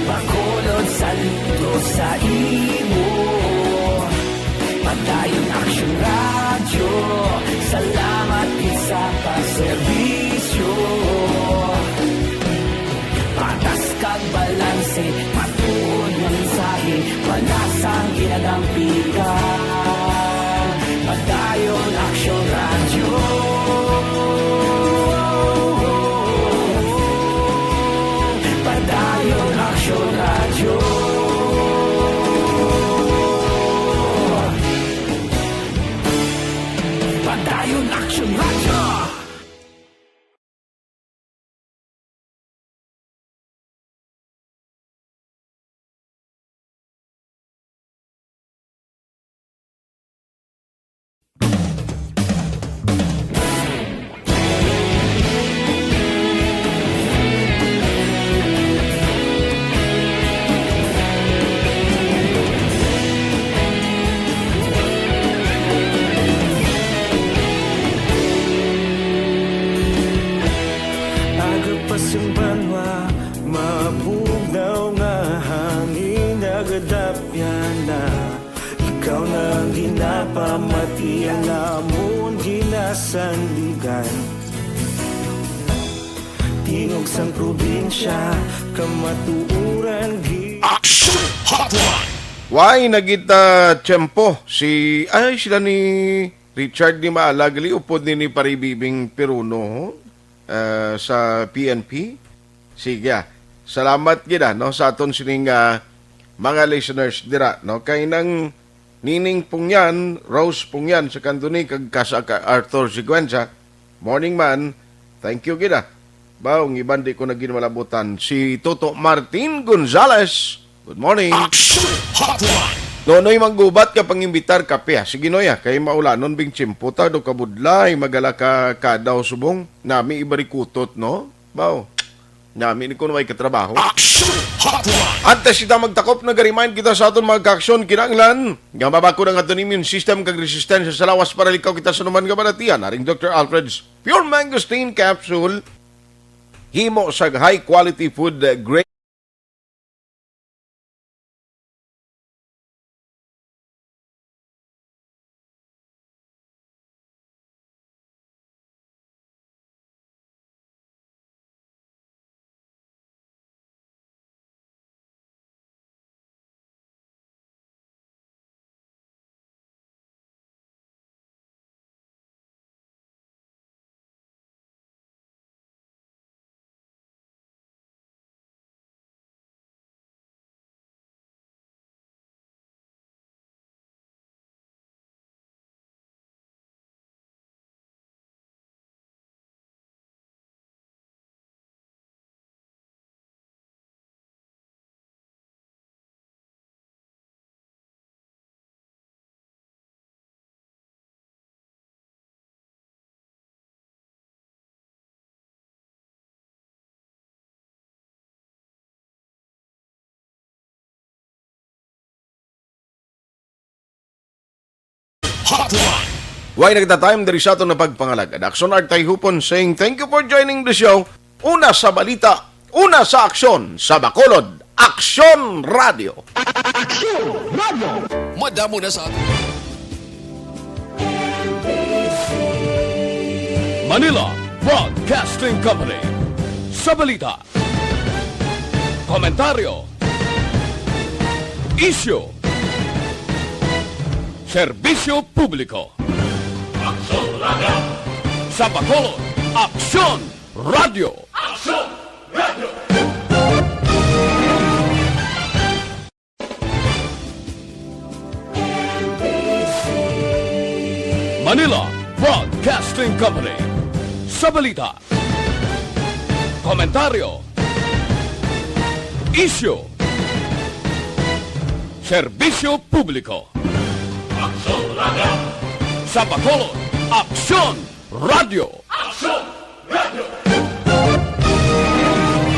bakolod saludo sa imo. Padayon aksyon radyo, salamat kit sa pagserbisyo. Patas kag balanse, matuod na mensahe, wala sang ginadampigan. Padayon aksyon radyo. Padayon aksyon radyo. Padayon aksyon radyo. Agapasang banwa, mabugaw nga hangin agadapyan na. Ikaw na ang ginapamati, ang amon ginasandigan. Tingog sang probinsya, kamatuuran Action Hotline! Why nagita tiyempo sila ni Richard ni Maalagali upod ni Paribibing Peruno sa PNP. Sige, salamat gida no sa aton sining mga listeners dira no kay nang Nining Pungyan, Rose Pungyan sa Kanduni kag Kasaka Arthur Siguenza. Morning man. Thank you gida. Baong iban di ko na ginmalabutan si Toto Martin Gonzales. Good morning. Action Hotline. Nonoy manggubat ka pangimbitar kape. Sige noya, kay maulanon bing chimputa do kabudlay magala ka kadaw subong. Nami ibarikutot no. Bao. Nami ni kuno may katrabaho. Action Hotline. Ante sita magtakop nag-remind kita sa aton mga kaaksyon kinanglan. Nga mabako ng aton immune system kag resistensya sa lawas para likaw kita sa naman kabalatian. Aring Dr. Alfred's Pure Mangosteen Capsule. Himo sa high quality food grade Hotline. Why nagta-time diri sa aton na pagpangalagad. Action Art Hupon saying thank you for joining the show. Una sa balita, una sa aksyon, sa Bacolod, Aksyon Radio. Aksyon Radio. Madamo na sa atin. Manila Broadcasting Company. Sa balita, komentaryo, issue, serbisyo publiko. Aksyon Radio. Sa Bacolod, Aksyon Radio. Aksyon Radio. Manila Broadcasting Company. Sa balita, komentaryo, issue, serbisyo publiko. Aksyon Radio. Sa Bacolod, Aksyon Radio.